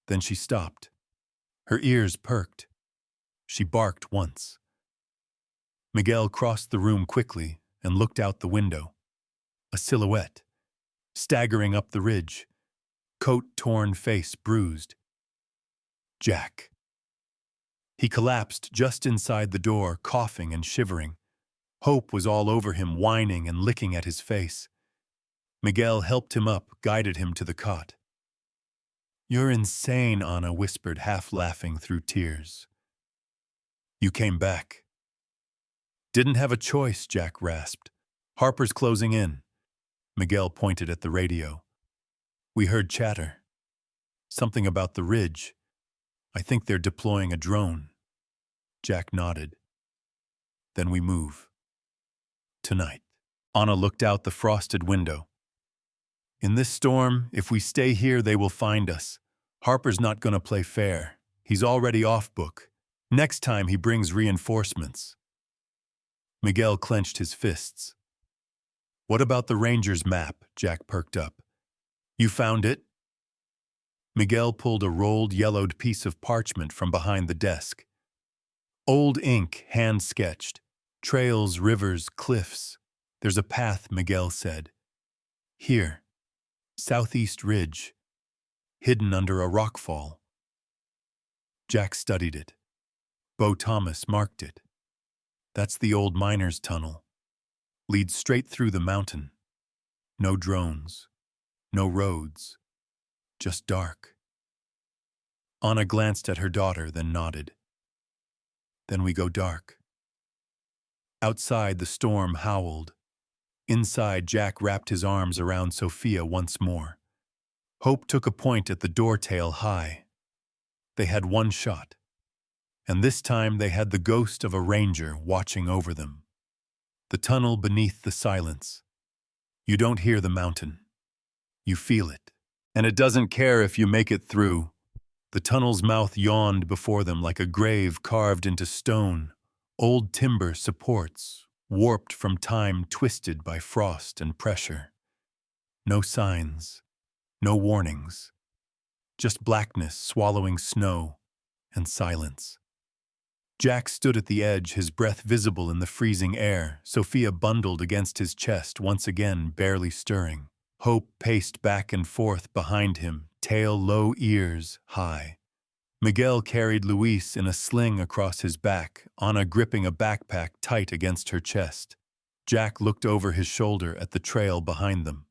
Then she stopped. Her ears perked. She barked once. Miguel crossed the room quickly and looked out the window. A silhouette, staggering up the ridge, coat torn, face bruised. Jack. He collapsed just inside the door, coughing and shivering. Hope was all over him, whining and licking at his face. Miguel helped him up, guided him to the cot. You're insane, Anna whispered, half laughing through tears. You came back. Didn't have a choice, Jack rasped. Harper's closing in. Miguel pointed at the radio. We heard chatter. Something about the ridge. I think they're deploying a drone. Jack nodded. Then we move. Tonight. Anna looked out the frosted window. In this storm, if we stay here, they will find us. Harper's not going to play fair. He's already off book. Next time he brings reinforcements. Miguel clenched his fists. What about the Rangers' map? Jack perked up. You found it? Miguel pulled a rolled, yellowed piece of parchment from behind the desk. Old ink, hand-sketched. Trails, rivers, cliffs. There's a path, Miguel said. Here. Southeast Ridge. Hidden under a rockfall. Jack studied it. Bo Thomas marked it. That's the old miner's tunnel. Leads straight through the mountain. No drones. No roads. Just dark. Anna glanced at her daughter, then nodded. Then we go dark. Outside, the storm howled. Inside, Jack wrapped his arms around Sophia once more. Hope took a point at the door tail high. They had 1 shot. And this time they had the ghost of a ranger watching over them. The tunnel beneath the silence. You don't hear the mountain. You feel it. And it doesn't care if you make it through. The tunnel's mouth yawned before them like a grave carved into stone. Old timber supports, warped from time, twisted by frost and pressure. No signs, no warnings. Just blackness swallowing snow and silence. Jack stood at the edge, his breath visible in the freezing air, Sophia bundled against his chest, once again barely stirring. Hope paced back and forth behind him, tail low, ears high. Miguel carried Luis in a sling across his back, Anna gripping a backpack tight against her chest. Jack looked over his shoulder at the trail behind them.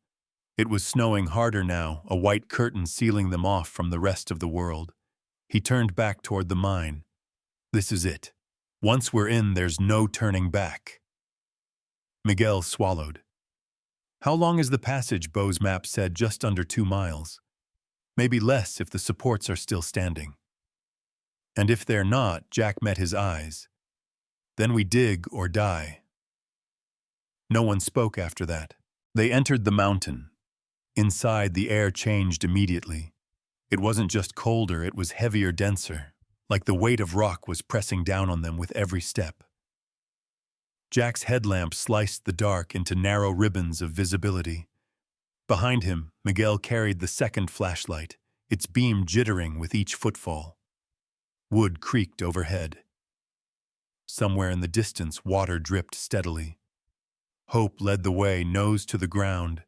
It was snowing harder now, a white curtain sealing them off from the rest of the world. He turned back toward the mine. This is it. Once we're in, there's no turning back. Miguel swallowed. How long is the passage? Bo's map said just under 2 miles. Maybe less if the supports are still standing. And if they're not, Jack met his eyes. Then we dig or die. No one spoke after that. They entered the mountain. Inside, the air changed immediately. It wasn't just colder, it was heavier, denser, like the weight of rock was pressing down on them with every step. Jack's headlamp sliced the dark into narrow ribbons of visibility. Behind him, Miguel carried the second flashlight, its beam jittering with each footfall. Wood creaked overhead. Somewhere in the distance, water dripped steadily. Hope led the way, nose to the ground,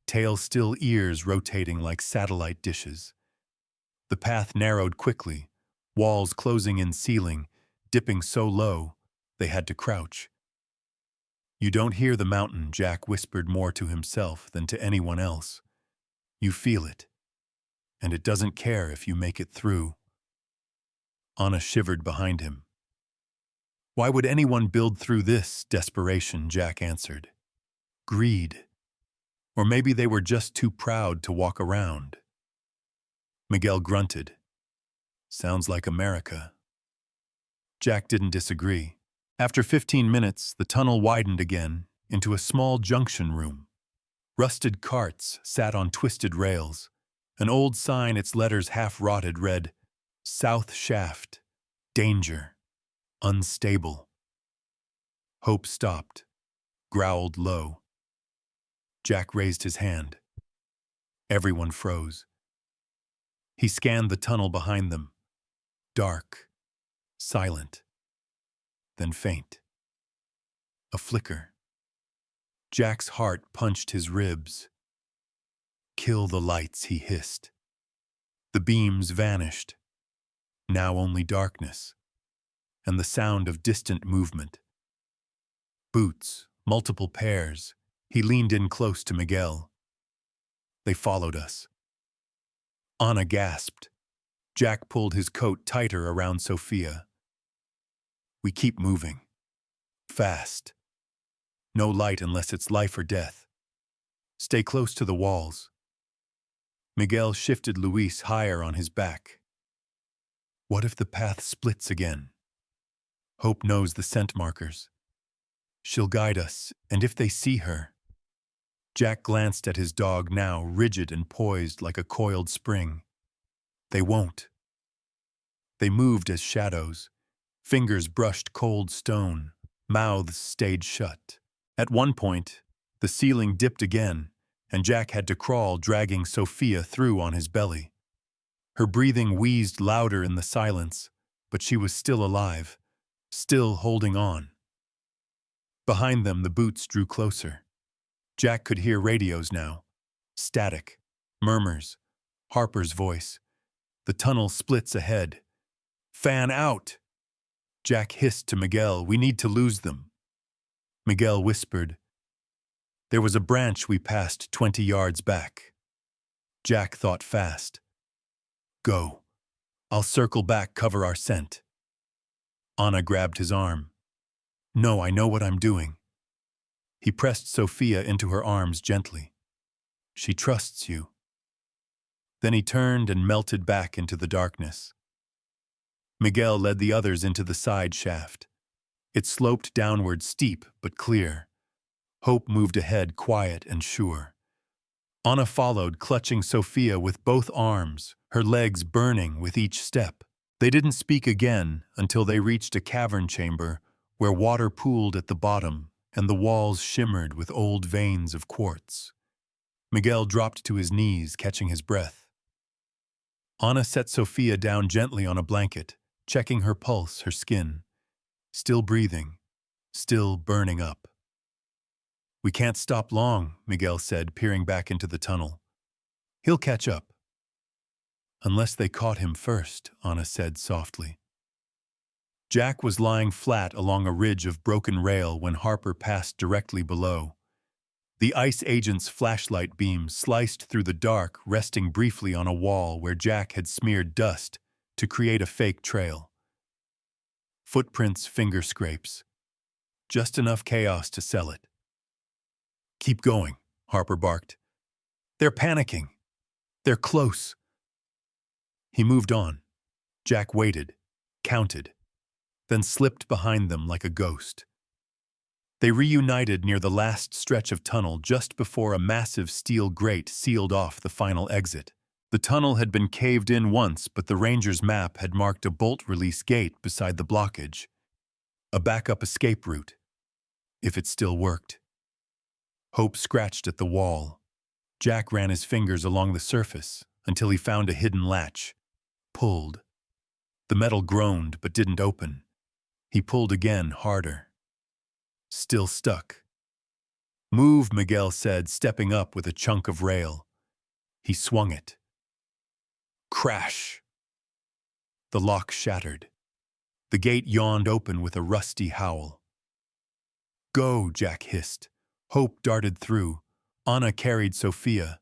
tail still, ears rotating like satellite dishes. The path narrowed quickly, walls closing in, ceiling, dipping so low they had to crouch. You don't hear the mountain, Jack whispered more to himself than to anyone else. You feel it, and it doesn't care if you make it through. Anna shivered behind him. Why would anyone build through this? Desperation, Jack answered. Greed. Or maybe they were just too proud to walk around. Miguel grunted. Sounds like America. Jack didn't disagree. After 15 minutes, the tunnel widened again into a small junction room. Rusted carts sat on twisted rails. An old sign, its letters half-rotted, read, South Shaft, Danger, Unstable. Hope stopped, growled low. Jack raised his hand. Everyone froze. He scanned the tunnel behind them. Dark, silent, then faint. A flicker. Jack's heart punched his ribs. Kill the lights, he hissed. The beams vanished. Now only darkness, and the sound of distant movement. Boots, multiple pairs. He leaned in close to Miguel. They followed us. Anna gasped. Jack pulled his coat tighter around Sophia. We keep moving. Fast. No light unless it's life or death. Stay close to the walls. Miguel shifted Luis higher on his back. What if the path splits again? Hope knows the scent markers. She'll guide us, and if they see her... Jack glanced at his dog, now rigid and poised like a coiled spring. They won't. They moved as shadows. Fingers brushed cold stone. Mouths stayed shut. At one point, the ceiling dipped again, and Jack had to crawl, dragging Sophia through on his belly. Her breathing wheezed louder in the silence, but she was still alive, still holding on. Behind them, the boots drew closer. Jack could hear radios now. Static, murmurs, Harper's voice. The tunnel splits ahead. Fan out! Jack hissed to Miguel, we need to lose them. Miguel whispered. There was a branch we passed 20 yards back. Jack thought fast. Go. I'll circle back, cover our scent. Anna grabbed his arm. No, I know what I'm doing. He pressed Sophia into her arms gently. She trusts you. Then he turned and melted back into the darkness. Miguel led the others into the side shaft. It sloped downward, steep but clear. Hope moved ahead, quiet and sure. Anna followed, clutching Sophia with both arms, her legs burning with each step. They didn't speak again until they reached a cavern chamber where water pooled at the bottom and the walls shimmered with old veins of quartz. Miguel dropped to his knees, catching his breath. Anna set Sophia down gently on a blanket, checking her pulse, her skin. Still breathing, still burning up. We can't stop long, Miguel said, peering back into the tunnel. He'll catch up. Unless they caught him first, Anna said softly. Jack was lying flat along a ridge of broken rail when Harper passed directly below. The ice agent's flashlight beam sliced through the dark, resting briefly on a wall where Jack had smeared dust to create a fake trail. Footprints, finger scrapes. Just enough chaos to sell it. "Keep going," Harper barked. "They're panicking. They're close." He moved on. Jack waited, counted, then slipped behind them like a ghost. They reunited near the last stretch of tunnel just before a massive steel grate sealed off the final exit. The tunnel had been caved in once, but the ranger's map had marked a bolt-release gate beside the blockage. A backup escape route, if it still worked. Hope scratched at the wall. Jack ran his fingers along the surface until he found a hidden latch. Pulled. The metal groaned but didn't open. He pulled again, harder. Still stuck. "Move," Miguel said, stepping up with a chunk of rail. He swung it. Crash! The lock shattered. The gate yawned open with a rusty howl. "Go," Jack hissed. Hope darted through. Ana carried Sofia.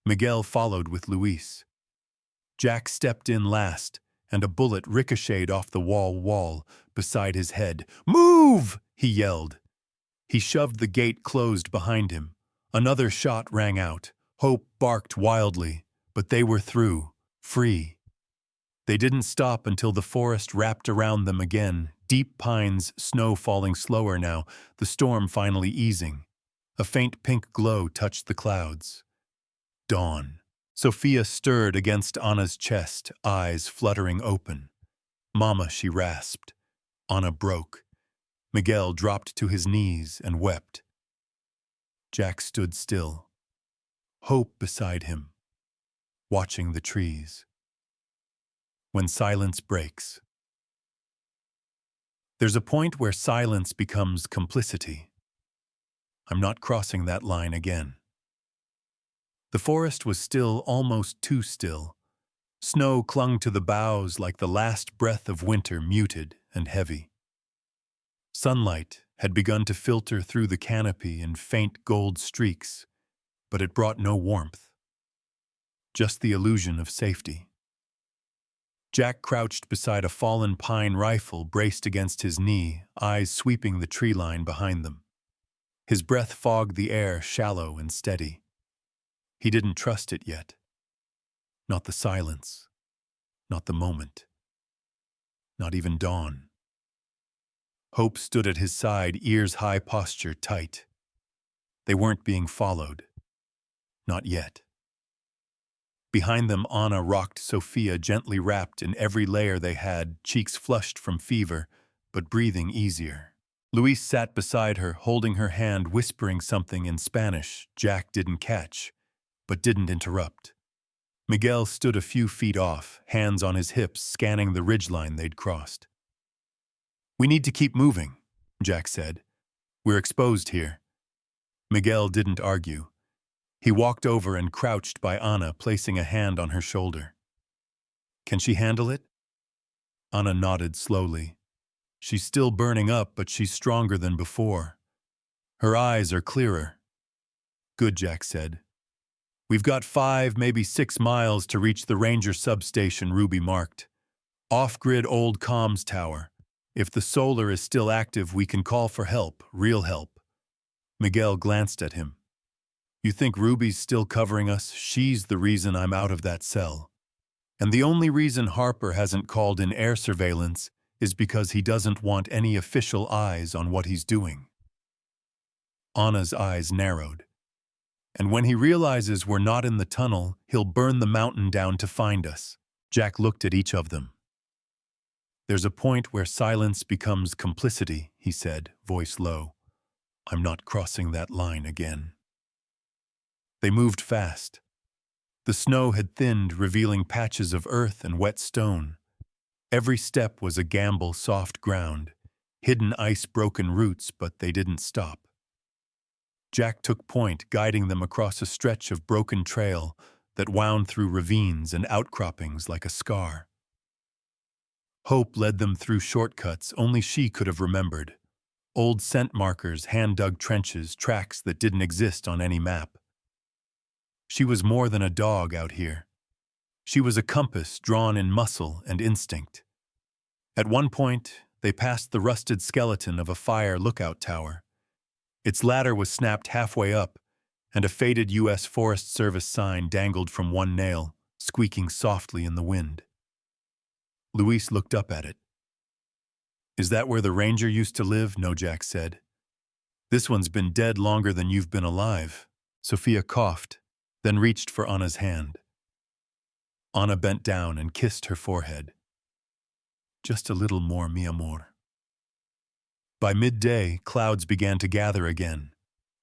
Miguel followed with Luis. Jack stepped in last, and a bullet ricocheted off the wall beside his head. "Move!" he yelled. He shoved the gate closed behind him. Another shot rang out. Hope barked wildly, but they were through, free. They didn't stop until the forest wrapped around them again, deep pines, snow falling slower now, the storm finally easing. A faint pink glow touched the clouds. Dawn. Sofia stirred against Anna's chest, eyes fluttering open. "Mama," she rasped. Anna broke. Miguel dropped to his knees and wept. Jack stood still. Hope beside him, watching the trees. When silence breaks. There's a point where silence becomes complicity. I'm not crossing that line again. The forest was still, almost too still. Snow clung to the boughs like the last breath of winter, muted and heavy. Sunlight had begun to filter through the canopy in faint gold streaks, but it brought no warmth. Just the illusion of safety. Jack crouched beside a fallen pine rifle braced against his knee, eyes sweeping the tree line behind them. His breath fogged the air, shallow and steady. He didn't trust it yet. Not the silence. Not the moment. Not even dawn. Hope stood at his side, ears high, posture tight. They weren't being followed. Not yet. Behind them, Anna rocked Sofia, gently wrapped in every layer they had, cheeks flushed from fever, but breathing easier. Luis sat beside her, holding her hand, whispering something in Spanish Jack didn't catch, but didn't interrupt. Miguel stood a few feet off, hands on his hips, scanning the ridgeline they'd crossed. "We need to keep moving," Jack said. "We're exposed here." Miguel didn't argue. He walked over and crouched by Anna, placing a hand on her shoulder. "Can she handle it?" Anna nodded slowly. "She's still burning up, but she's stronger than before. Her eyes are clearer." "Good," Jack said. "We've got 5, maybe 6 miles to reach the ranger substation Ruby marked. Off-grid old comms tower. If the solar is still active, we can call for help, real help." Miguel glanced at him. "You think Ruby's still covering us? She's the reason I'm out of that cell. And the only reason Harper hasn't called in air surveillance is because he doesn't want any official eyes on what he's doing." Anna's eyes narrowed. "And when he realizes we're not in the tunnel, he'll burn the mountain down to find us." Jack looked at each of them. "There's a point where silence becomes complicity," he said, voice low. "I'm not crossing that line again." They moved fast. The snow had thinned, revealing patches of earth and wet stone. Every step was a gamble, soft ground, hidden ice-broken roots, but they didn't stop. Jack took point, guiding them across a stretch of broken trail that wound through ravines and outcroppings like a scar. Hope led them through shortcuts only she could have remembered. Old scent markers, hand-dug trenches, tracks that didn't exist on any map. She was more than a dog out here. She was a compass drawn in muscle and instinct. At one point, they passed the rusted skeleton of a fire lookout tower. Its ladder was snapped halfway up, and a faded U.S. Forest Service sign dangled from one nail, squeaking softly in the wind. Luis looked up at it. "Is that where the ranger used to live?" Jack said. "This one's been dead longer than you've been alive." Sophia coughed, then reached for Anna's hand. Anna bent down and kissed her forehead. "Just a little more, mi amor." By midday, clouds began to gather again.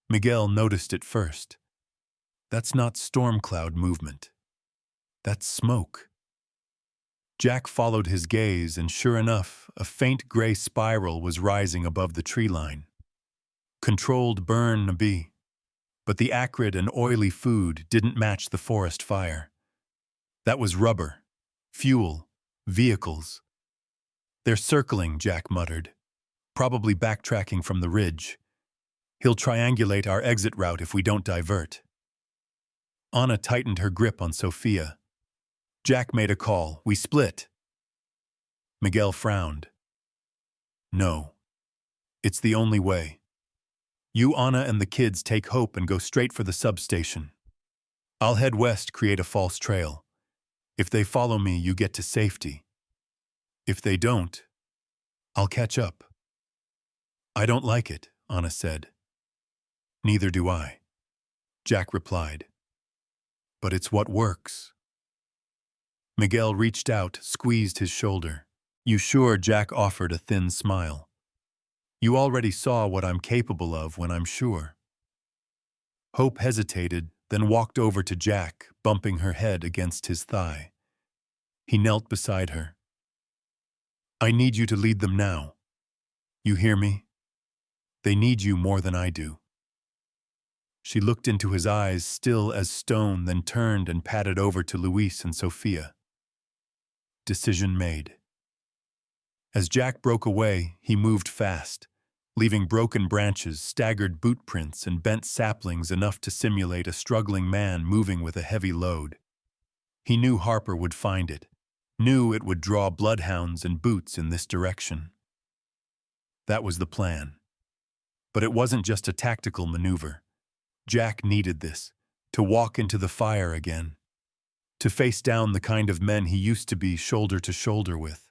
Miguel noticed it first. "That's not storm cloud movement. That's smoke." Jack followed his gaze, and sure enough, a faint gray spiral was rising above the tree line. Controlled burn, maybe, but the acrid and oily food didn't match the forest fire. That was rubber, fuel, vehicles. "They're circling," Jack muttered, "probably backtracking from the ridge. He'll triangulate our exit route if we don't divert." Anna tightened her grip on Sophia. Jack made a call. "We split." Miguel frowned. "No. It's the only way. You, Anna, and the kids take Hope and go straight for the substation. I'll head west, create a false trail. If they follow me, you get to safety. If they don't, I'll catch up." "I don't like it," Anna said. "Neither do I," Jack replied. "But it's what works." Miguel reached out, squeezed his shoulder. "You sure?" Jack offered a thin smile. "You already saw what I'm capable of when I'm sure." Hope hesitated, then walked over to Jack, bumping her head against his thigh. He knelt beside her. "I need you to lead them now. You hear me? They need you more than I do." She looked into his eyes, still as stone, then turned and padded over to Luis and Sophia. Decision made. As Jack broke away, he moved fast, leaving broken branches, staggered boot prints, and bent saplings enough to simulate a struggling man moving with a heavy load. He knew Harper would find it, knew it would draw bloodhounds and boots in this direction. That was the plan. But it wasn't just a tactical maneuver. Jack needed this, to walk into the fire again, to face down the kind of men he used to be shoulder to shoulder with,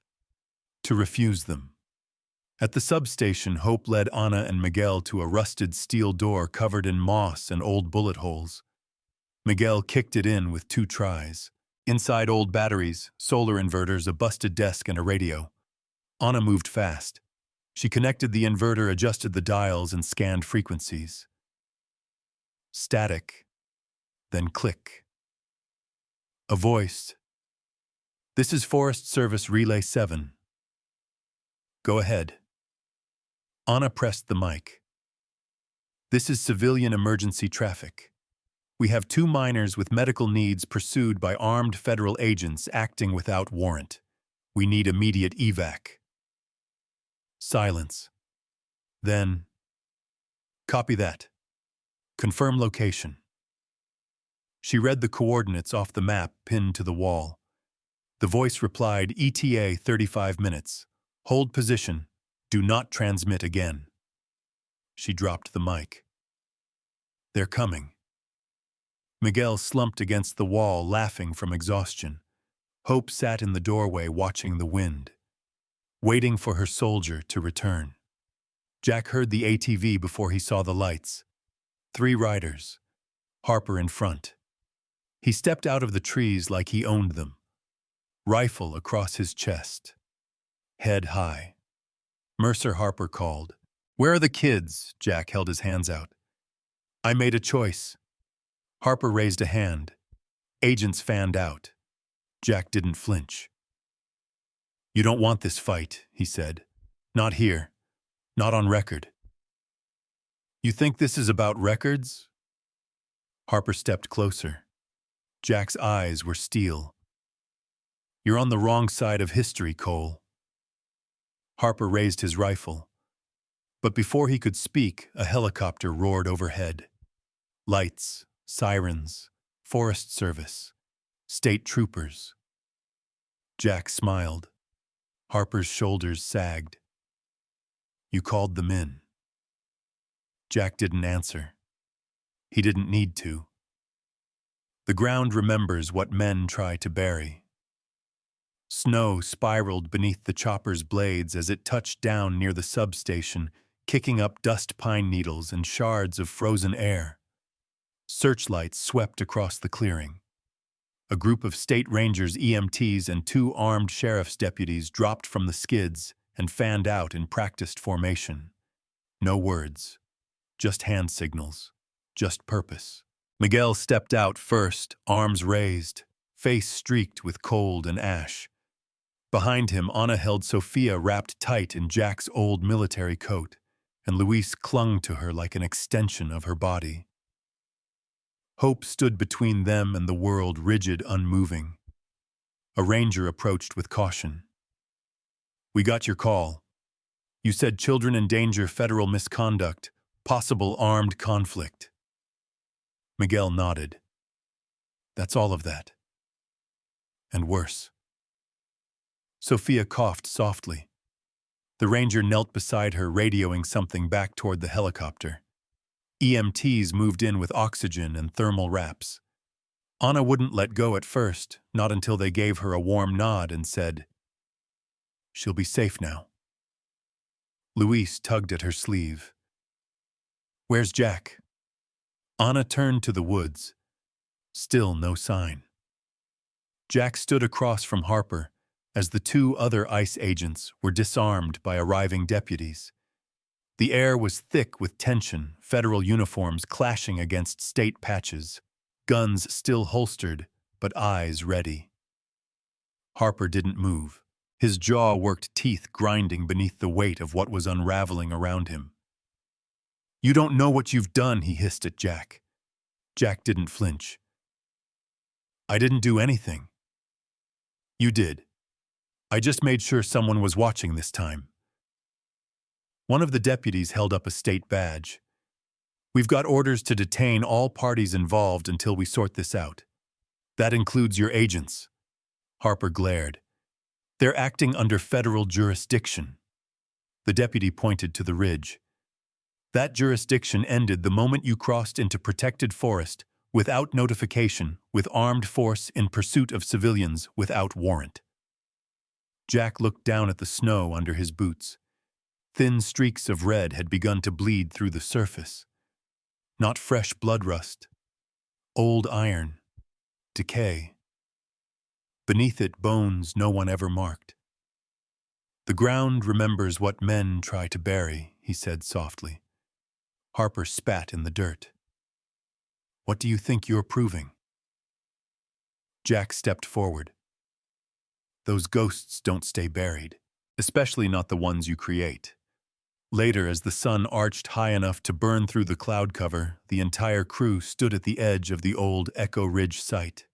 to refuse them. At the substation, Hope led Anna and Miguel to a rusted steel door covered in moss and old bullet holes. Miguel kicked it in with 2 tries. Inside, old batteries, solar inverters, a busted desk, and a radio. Anna moved fast. She connected the inverter, adjusted the dials, and scanned frequencies. Static, then click. A voice. "This is Forest Service Relay 7. Go ahead." Anna pressed the mic. "This is civilian emergency traffic. We have 2 minors with medical needs pursued by armed federal agents acting without warrant. We need immediate evac." Silence. Then, "Copy that. Confirm location." She read the coordinates off the map pinned to the wall. The voice replied, "ETA 35 minutes. Hold position. Do not transmit again." She dropped the mic. "They're coming." Miguel slumped against the wall, laughing from exhaustion. Hope sat in the doorway watching the wind, waiting for her soldier to return. Jack heard the ATV before he saw the lights. 3 riders, Harper in front. He stepped out of the trees like he owned them, rifle across his chest, head high. Mercer Harper called. "Where are the kids?" Jack held his hands out. "I made a choice." Harper raised a hand. Agents fanned out. Jack didn't flinch. "You don't want this fight," he said. "Not here. Not on record." "You think this is about records?" Harper stepped closer. Jack's eyes were steel. "You're on the wrong side of history, Cole." Harper raised his rifle. But before he could speak, a helicopter roared overhead. Lights, sirens, Forest Service. State troopers. Jack smiled. Harper's shoulders sagged. You called them in. Jack didn't answer. He didn't need to. The ground remembers what men try to bury. Snow spiraled beneath the chopper's blades as it touched down near the substation, kicking up dust pine needles and shards of frozen air. Searchlights swept across the clearing. A group of state rangers, EMTs, and 2 armed sheriff's deputies dropped from the skids and fanned out in practiced formation. No words, just hand signals, just purpose. Miguel stepped out first, arms raised, face streaked with cold and ash. Behind him, Ana held Sofia wrapped tight in Jack's old military coat, and Luis clung to her like an extension of her body. Hope stood between them and the world, rigid, unmoving. A ranger approached with caution. We got your call. You said children in danger, federal misconduct, possible armed conflict. Miguel nodded. That's all of that. And worse. Sofia coughed softly. The ranger knelt beside her, radioing something back toward the helicopter. EMTs moved in with oxygen and thermal wraps. Ana wouldn't let go at first, not until they gave her a warm nod and said, She'll be safe now. Luis tugged at her sleeve. Where's Jack? Ana turned to the woods. Still no sign. Jack stood across from Harper as the 2 other ICE agents were disarmed by arriving deputies. The air was thick with tension, federal uniforms clashing against state patches, guns still holstered, but eyes ready. Harper didn't move. His jaw worked, teeth grinding beneath the weight of what was unraveling around him. You don't know what you've done, he hissed at Jack. Jack didn't flinch. I didn't do anything. You did. I just made sure someone was watching this time. One of the deputies held up a state badge. We've got orders to detain all parties involved until we sort this out. That includes your agents. Harper glared. They're acting under federal jurisdiction. The deputy pointed to the ridge. That jurisdiction ended the moment you crossed into protected forest without notification, with armed force in pursuit of civilians without warrant. Jack looked down at the snow under his boots. Thin streaks of red had begun to bleed through the surface. Not fresh blood rust. Old iron. Decay. Beneath it, bones no one ever marked. The ground remembers what men try to bury, he said softly. Harper spat in the dirt. What do you think you're proving? Jack stepped forward. Those ghosts don't stay buried, especially not the ones you create. Later, as the sun arched high enough to burn through the cloud cover, the entire crew stood at the edge of the old Echo Ridge site.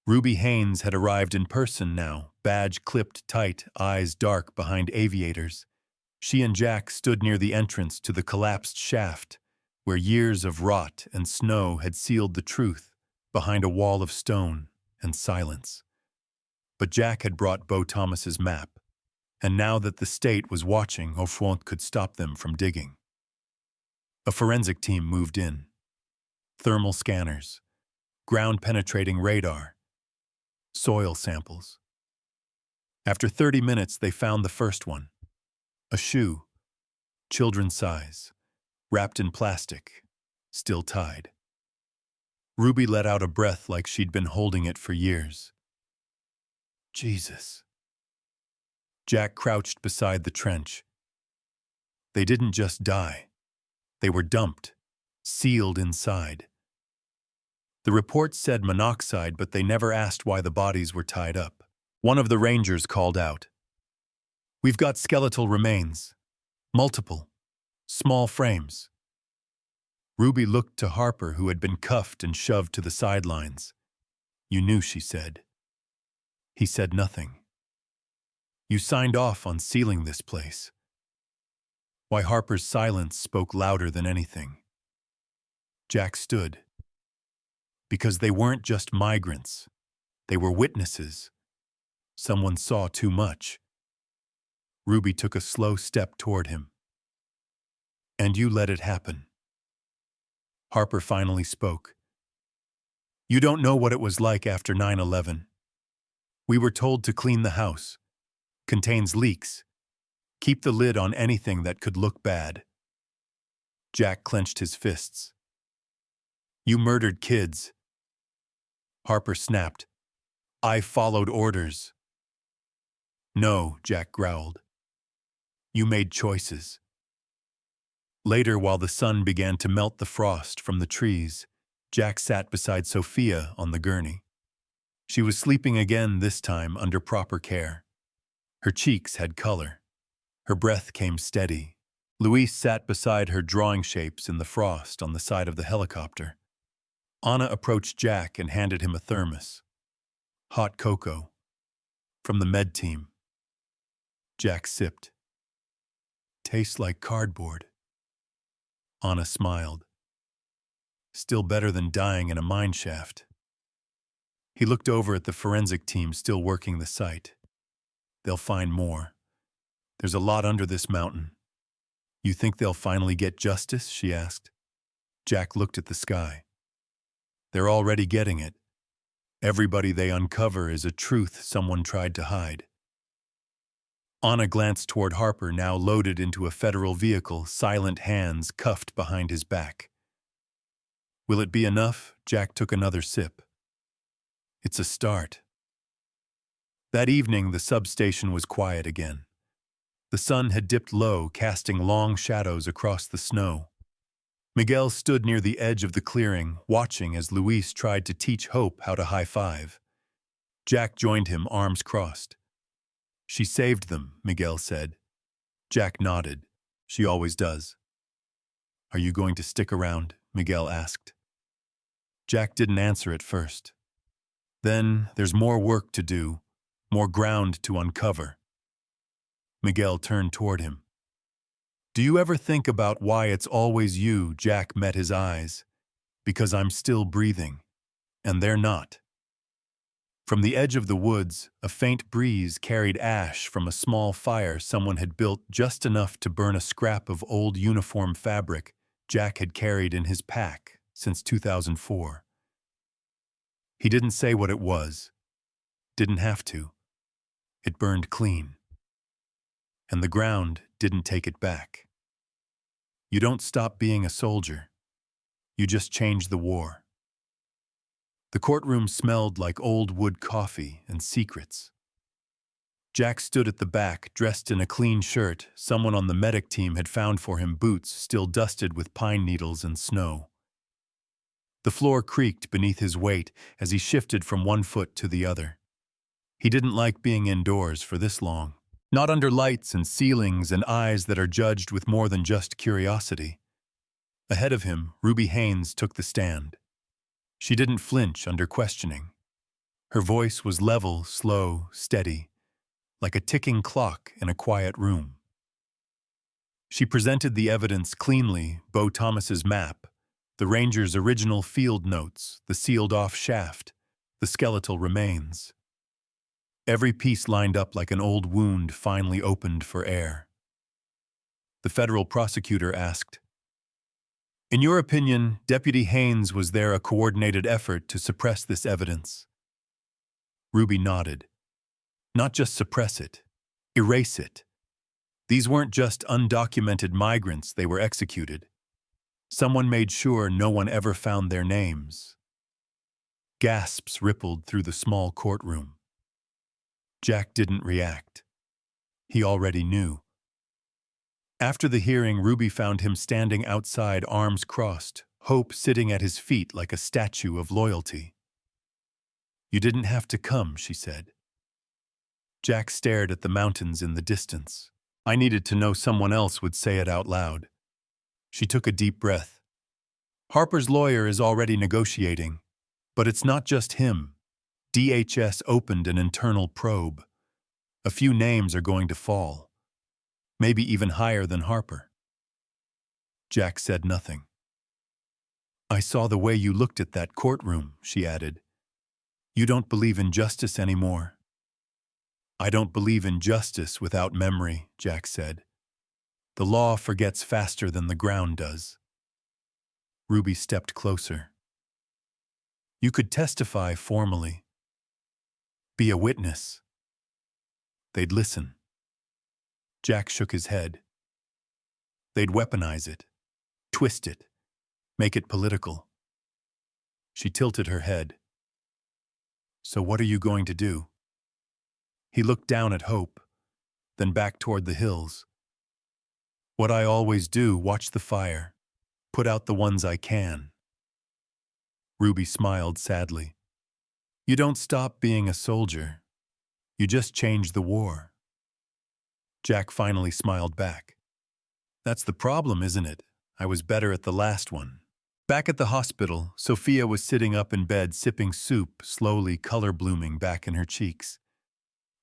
Ruby Haynes had arrived in person now, badge clipped tight, eyes dark behind aviators. She and Jack stood near the entrance to the collapsed shaft, where years of rot and snow had sealed the truth behind a wall of stone and silence. But Jack had brought Beau Thomas's map, and now that the state was watching, Aufwand could stop them from digging. A forensic team moved in. Thermal scanners, ground-penetrating radar, soil samples. After 30 minutes, they found the first one. A shoe, children's size, wrapped in plastic, still tied. Ruby let out a breath like she'd been holding it for years. Jesus. Jack crouched beside the trench. They didn't just die. They were dumped, sealed inside. The report said monoxide, but they never asked why the bodies were tied up. One of the rangers called out. We've got skeletal remains. Multiple. Small frames. Ruby looked to Harper, who had been cuffed and shoved to the sidelines. You knew, she said. He said nothing. You signed off on sealing this place. Why, Harper's silence spoke louder than anything. Jack stood. Because they weren't just migrants. They were witnesses. Someone saw too much. Ruby took a slow step toward him. And you let it happen. Harper finally spoke. You don't know what it was like after 9/11. We were told to clean the house. Contains leaks. Keep the lid on anything that could look bad. Jack clenched his fists. You murdered kids. Harper snapped. I followed orders. No, Jack growled. You made choices. Later, while the sun began to melt the frost from the trees, Jack sat beside Sophia on the gurney. She was sleeping again, this time under proper care. Her cheeks had color. Her breath came steady. Louise sat beside her, drawing shapes in the frost on the side of the helicopter. Anna approached Jack and handed him a thermos. Hot cocoa. From the med team. Jack sipped. Tastes like cardboard. Anna smiled. Still better than dying in a mine shaft. He looked over at the forensic team still working the site. They'll find more. There's a lot under this mountain. You think they'll finally get justice? She asked. Jack looked at the sky. They're already getting it. Everybody they uncover is a truth someone tried to hide. Anna glanced toward Harper, now loaded into a federal vehicle, silent hands cuffed behind his back. Will it be enough? Jack took another sip. It's a start. That evening, the substation was quiet again. The sun had dipped low, casting long shadows across the snow. Miguel stood near the edge of the clearing, watching as Luis tried to teach Hope how to high-five. Jack joined him, arms crossed. She saved them, Miguel said. Jack nodded. She always does. Are you going to stick around? Miguel asked. Jack didn't answer at first. Then there's more work to do, more ground to uncover. Miguel turned toward him. Do you ever think about why it's always you? Jack met his eyes. Because I'm still breathing, and they're not. From the edge of the woods, a faint breeze carried ash from a small fire someone had built, just enough to burn a scrap of old uniform fabric Jack had carried in his pack since 2004. He didn't say what it was. Didn't have to. It burned clean. And the ground didn't take it back. You don't stop being a soldier. You just change the war. The courtroom smelled like old wood coffee and secrets. Jack stood at the back, dressed in a clean shirt someone on the medic team had found for him, boots still dusted with pine needles and snow. The floor creaked beneath his weight as he shifted from one foot to the other. He didn't like being indoors for this long. Not under lights and ceilings and eyes that are judged with more than just curiosity. Ahead of him, Ruby Haynes took the stand. She didn't flinch under questioning. Her voice was level, slow, steady, like a ticking clock in a quiet room. She presented the evidence cleanly: Bo Thomas's map, the ranger's original field notes, the sealed-off shaft, the skeletal remains. Every piece lined up like an old wound finally opened for air. The federal prosecutor asked, In your opinion, Deputy Haynes, was there a coordinated effort to suppress this evidence? Ruby nodded. Not just suppress it, erase it. These weren't just undocumented migrants, they were executed. Someone made sure no one ever found their names. Gasps rippled through the small courtroom. Jack didn't react. He already knew. After the hearing, Ruby found him standing outside, arms crossed, Hope sitting at his feet like a statue of loyalty. You didn't have to come, she said. Jack stared at the mountains in the distance. I needed to know someone else would say it out loud. She took a deep breath. Harper's lawyer is already negotiating, but it's not just him. DHS opened an internal probe. A few names are going to fall, maybe even higher than Harper. Jack said nothing. I saw the way you looked at that courtroom, she added. You don't believe in justice anymore. I don't believe in justice without memory, Jack said. The law forgets faster than the ground does. Ruby stepped closer. You could testify formally. Be a witness. They'd listen. Jack shook his head. They'd weaponize it, twist it, make it political. She tilted her head. So what are you going to do? He looked down at Hope, then back toward the hills. What I always do, watch the fire, put out the ones I can. Ruby smiled sadly. You don't stop being a soldier. You just change the war. Jack finally smiled back. That's the problem, isn't it? I was better at the last one. Back at the hospital, Sophia was sitting up in bed sipping soup, slowly color blooming back in her cheeks.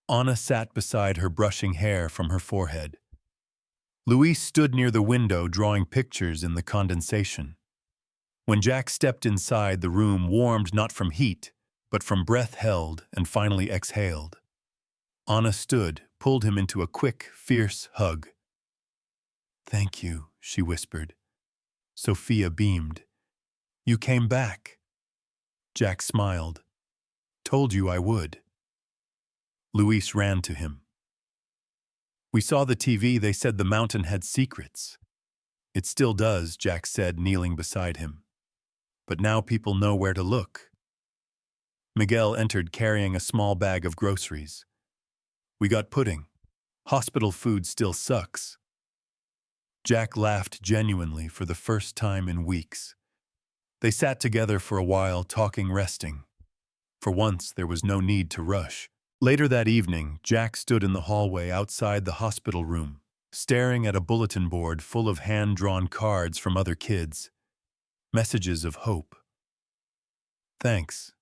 Anna sat beside her, brushing hair from her forehead. Luis stood near the window drawing pictures in the condensation. When Jack stepped inside, the room warmed not from heat, but from breath held and finally exhaled. Anna stood, pulled him into a quick, fierce hug. Thank you, she whispered. Sophia beamed. You came back. Jack smiled. Told you I would. Luis ran to him. We saw the TV, they said the mountain had secrets. It still does, Jack said, kneeling beside him. But now people know where to look. Miguel entered carrying a small bag of groceries. We got pudding. Hospital food still sucks. Jack laughed genuinely for the first time in weeks. They sat together for a while, talking, resting. For once, there was no need to rush. Later that evening, Jack stood in the hallway outside the hospital room, staring at a bulletin board full of hand-drawn cards from other kids. Messages of hope. Thanks.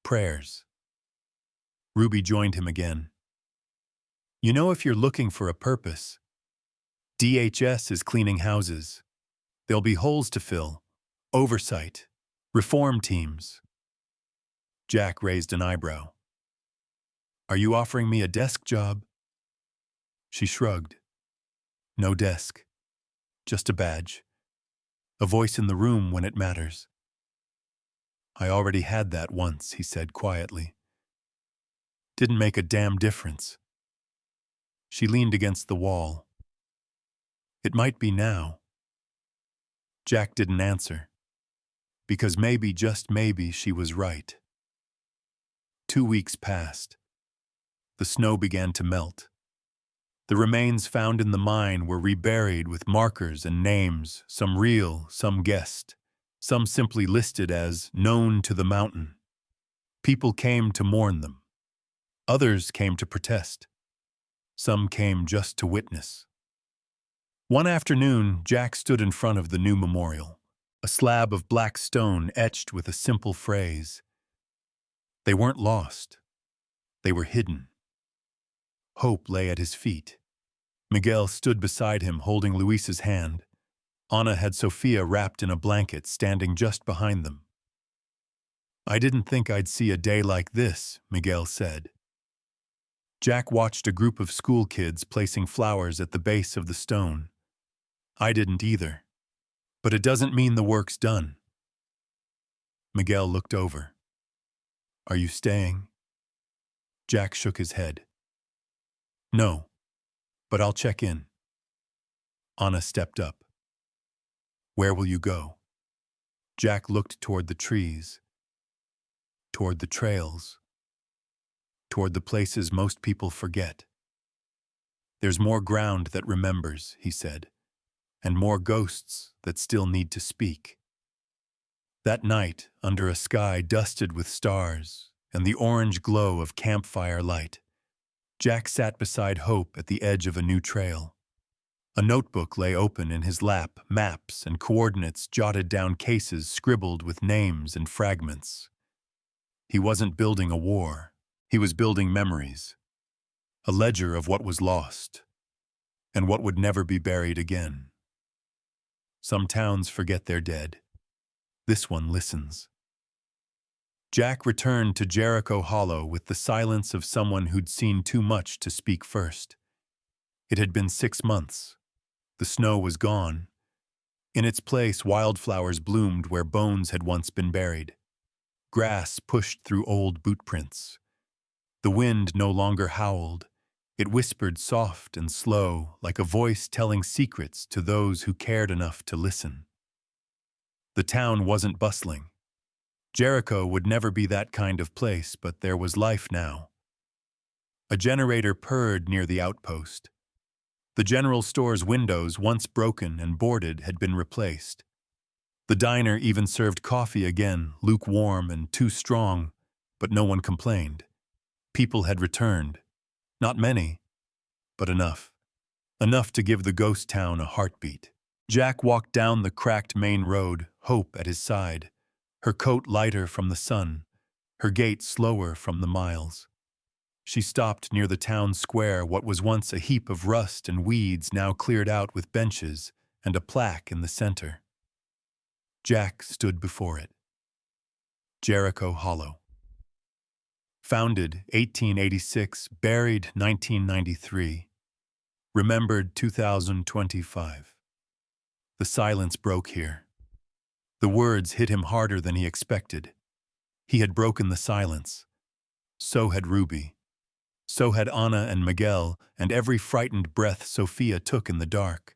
Prayers. Ruby joined him again. You know, if you're looking for a purpose, DHS is cleaning houses. There'll be holes to fill, oversight, reform teams. Jack raised an eyebrow. Are you offering me a desk job? She shrugged. No desk. Just a badge. A voice in the room when it matters. I already had that once, he said quietly. Didn't make a damn difference. She leaned against the wall. It might be now. Jack didn't answer. Because maybe, just maybe, she was right. 2 weeks passed. The snow began to melt. The remains found in the mine were reburied with markers and names, some real, some guessed, some simply listed as known to the mountain. People came to mourn them. Others came to protest. Some came just to witness. One afternoon, Jack stood in front of the new memorial, a slab of black stone etched with a simple phrase. They weren't lost. They were hidden. Hope lay at his feet. Miguel stood beside him, holding Luis's hand. Anna had Sophia wrapped in a blanket, standing just behind them. I didn't think I'd see a day like this, Miguel said. Jack watched a group of school kids placing flowers at the base of the stone. I didn't either. But it doesn't mean the work's done. Miguel looked over. Are you staying? Jack shook his head. No, but I'll check in. Anna stepped up. Where will you go? Jack looked toward the trees, toward the trails, toward the places most people forget. There's more ground that remembers, he said, and more ghosts that still need to speak. That night, under a sky dusted with stars and the orange glow of campfire light, Jack sat beside Hope at the edge of a new trail. A notebook lay open in his lap, maps and coordinates jotted down, cases scribbled with names and fragments. He wasn't building a war. He was building memories. A ledger of what was lost and what would never be buried again. Some towns forget their dead. This one listens. Jack returned to Jericho Hollow with the silence of someone who'd seen too much to speak first. It had been 6 months. The snow was gone. In its place, wildflowers bloomed where bones had once been buried. Grass pushed through old boot prints. The wind no longer howled. It whispered soft and slow, like a voice telling secrets to those who cared enough to listen. The town wasn't bustling. Jericho would never be that kind of place, but there was life now. A generator purred near the outpost. The general store's windows, once broken and boarded, had been replaced. The diner even served coffee again, lukewarm and too strong, but no one complained. People had returned. Not many, but enough. Enough to give the ghost town a heartbeat. Jack walked down the cracked main road, Hope at his side, her coat lighter from the sun, her gait slower from the miles. She stopped near the town square, what was once a heap of rust and weeds now cleared out with benches and a plaque in the center. Jack stood before it. Jericho Hollow. Founded 1886, buried 1993. Remembered 2025. The silence broke here. The words hit him harder than he expected. He had broken the silence. So had Ruby. So had Anna and Miguel, and every frightened breath Sophia took in the dark.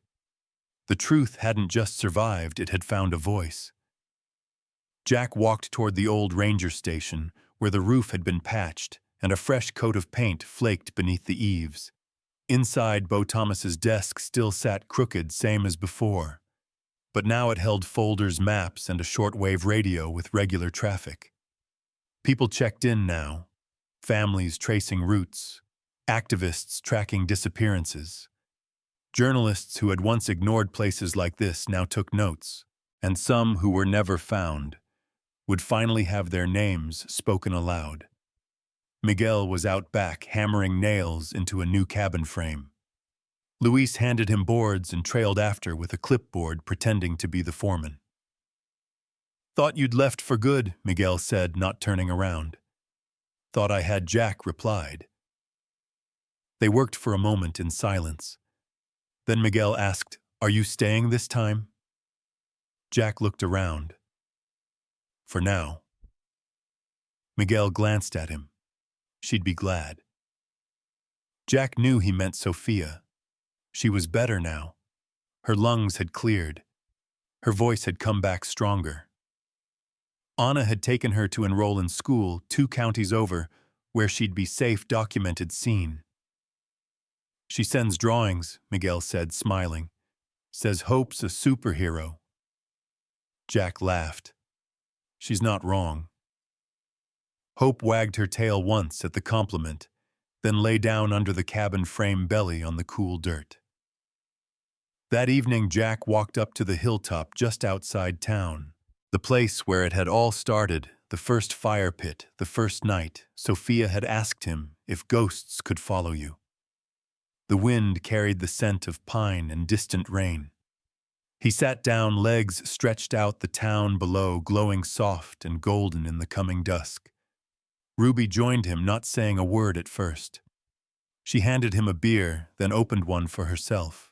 The truth hadn't just survived, it had found a voice. Jack walked toward the old ranger station, where the roof had been patched and a fresh coat of paint flaked beneath the eaves. Inside, Bo Thomas's desk still sat crooked, same as before. But now it held folders, maps, and a shortwave radio with regular traffic. People checked in now. Families tracing routes, activists tracking disappearances. Journalists who had once ignored places like this now took notes, and some who were never found would finally have their names spoken aloud. Miguel was out back hammering nails into a new cabin frame. Luis handed him boards and trailed after with a clipboard, pretending to be the foreman. "Thought you'd left for good," Miguel said, not turning around. "Thought I had," Jack replied. They worked for a moment in silence. Then Miguel asked, "Are you staying this time?" Jack looked around. "For now." Miguel glanced at him. She'd be glad. Jack knew he meant Sophia. She was better now. Her lungs had cleared. Her voice had come back stronger. Anna had taken her to enroll in school 2 counties over, where she'd be safe, documented, seen. "She sends drawings," Miguel said, smiling. "Says Hope's a superhero." Jack laughed. "She's not wrong." Hope wagged her tail once at the compliment, then lay down under the cabin frame belly on the cool dirt. That evening, Jack walked up to the hilltop just outside town, the place where it had all started, the first fire pit, the first night Sophia had asked him if ghosts could follow you. The wind carried the scent of pine and distant rain. He sat down, legs stretched out, the town below glowing soft and golden in the coming dusk. Ruby joined him, not saying a word at first. She handed him a beer, then opened one for herself.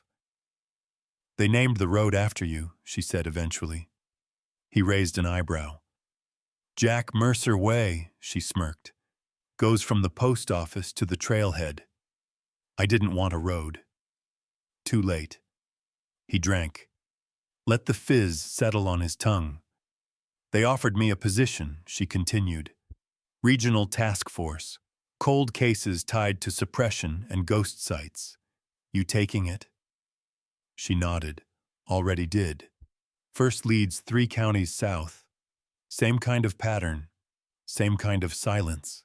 "They named the road after you," she said eventually. He raised an eyebrow. "Jack Mercer Way," she smirked. "Goes from the post office to the trailhead. I didn't want a road." Too late. He drank. Let the fizz settle on his tongue. "They offered me a position," she continued. "Regional task force. Cold cases tied to suppression and ghost sites. You taking it?" She nodded. "Already did. First leads 3 counties south. Same kind of pattern. Same kind of silence."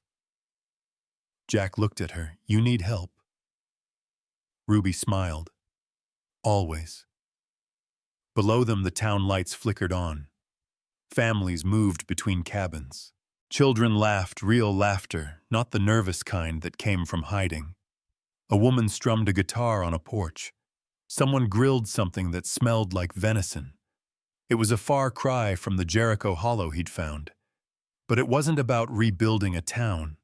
Jack looked at her. "You need help?" Ruby smiled. "Always." Below them, the town lights flickered on. Families moved between cabins. Children laughed, real laughter, not the nervous kind that came from hiding. A woman strummed a guitar on a porch. Someone grilled something that smelled like venison. It was a far cry from the Jericho Hollow he'd found. But it wasn't about rebuilding a town.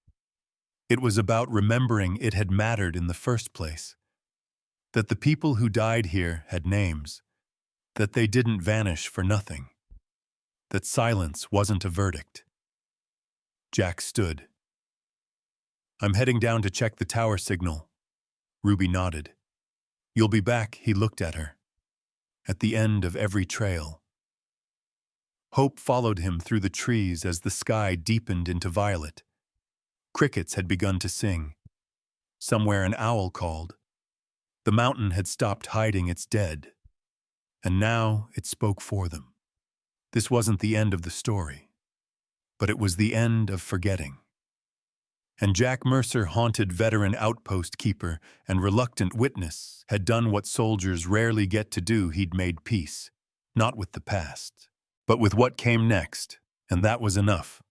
It was about remembering it had mattered in the first place. That the people who died here had names. That they didn't vanish for nothing. That silence wasn't a verdict. Jack stood. "I'm heading down to check the tower signal." Ruby nodded. "You'll be back," he looked at her. "At the end of every trail." Hope followed him through the trees as the sky deepened into violet. Crickets had begun to sing. Somewhere an owl called. The mountain had stopped hiding its dead. And now it spoke for them. This wasn't the end of the story, but it was the end of forgetting. And Jack Mercer, haunted veteran outpost keeper and reluctant witness, had done what soldiers rarely get to do. He'd made peace, not with the past, but with what came next, and that was enough.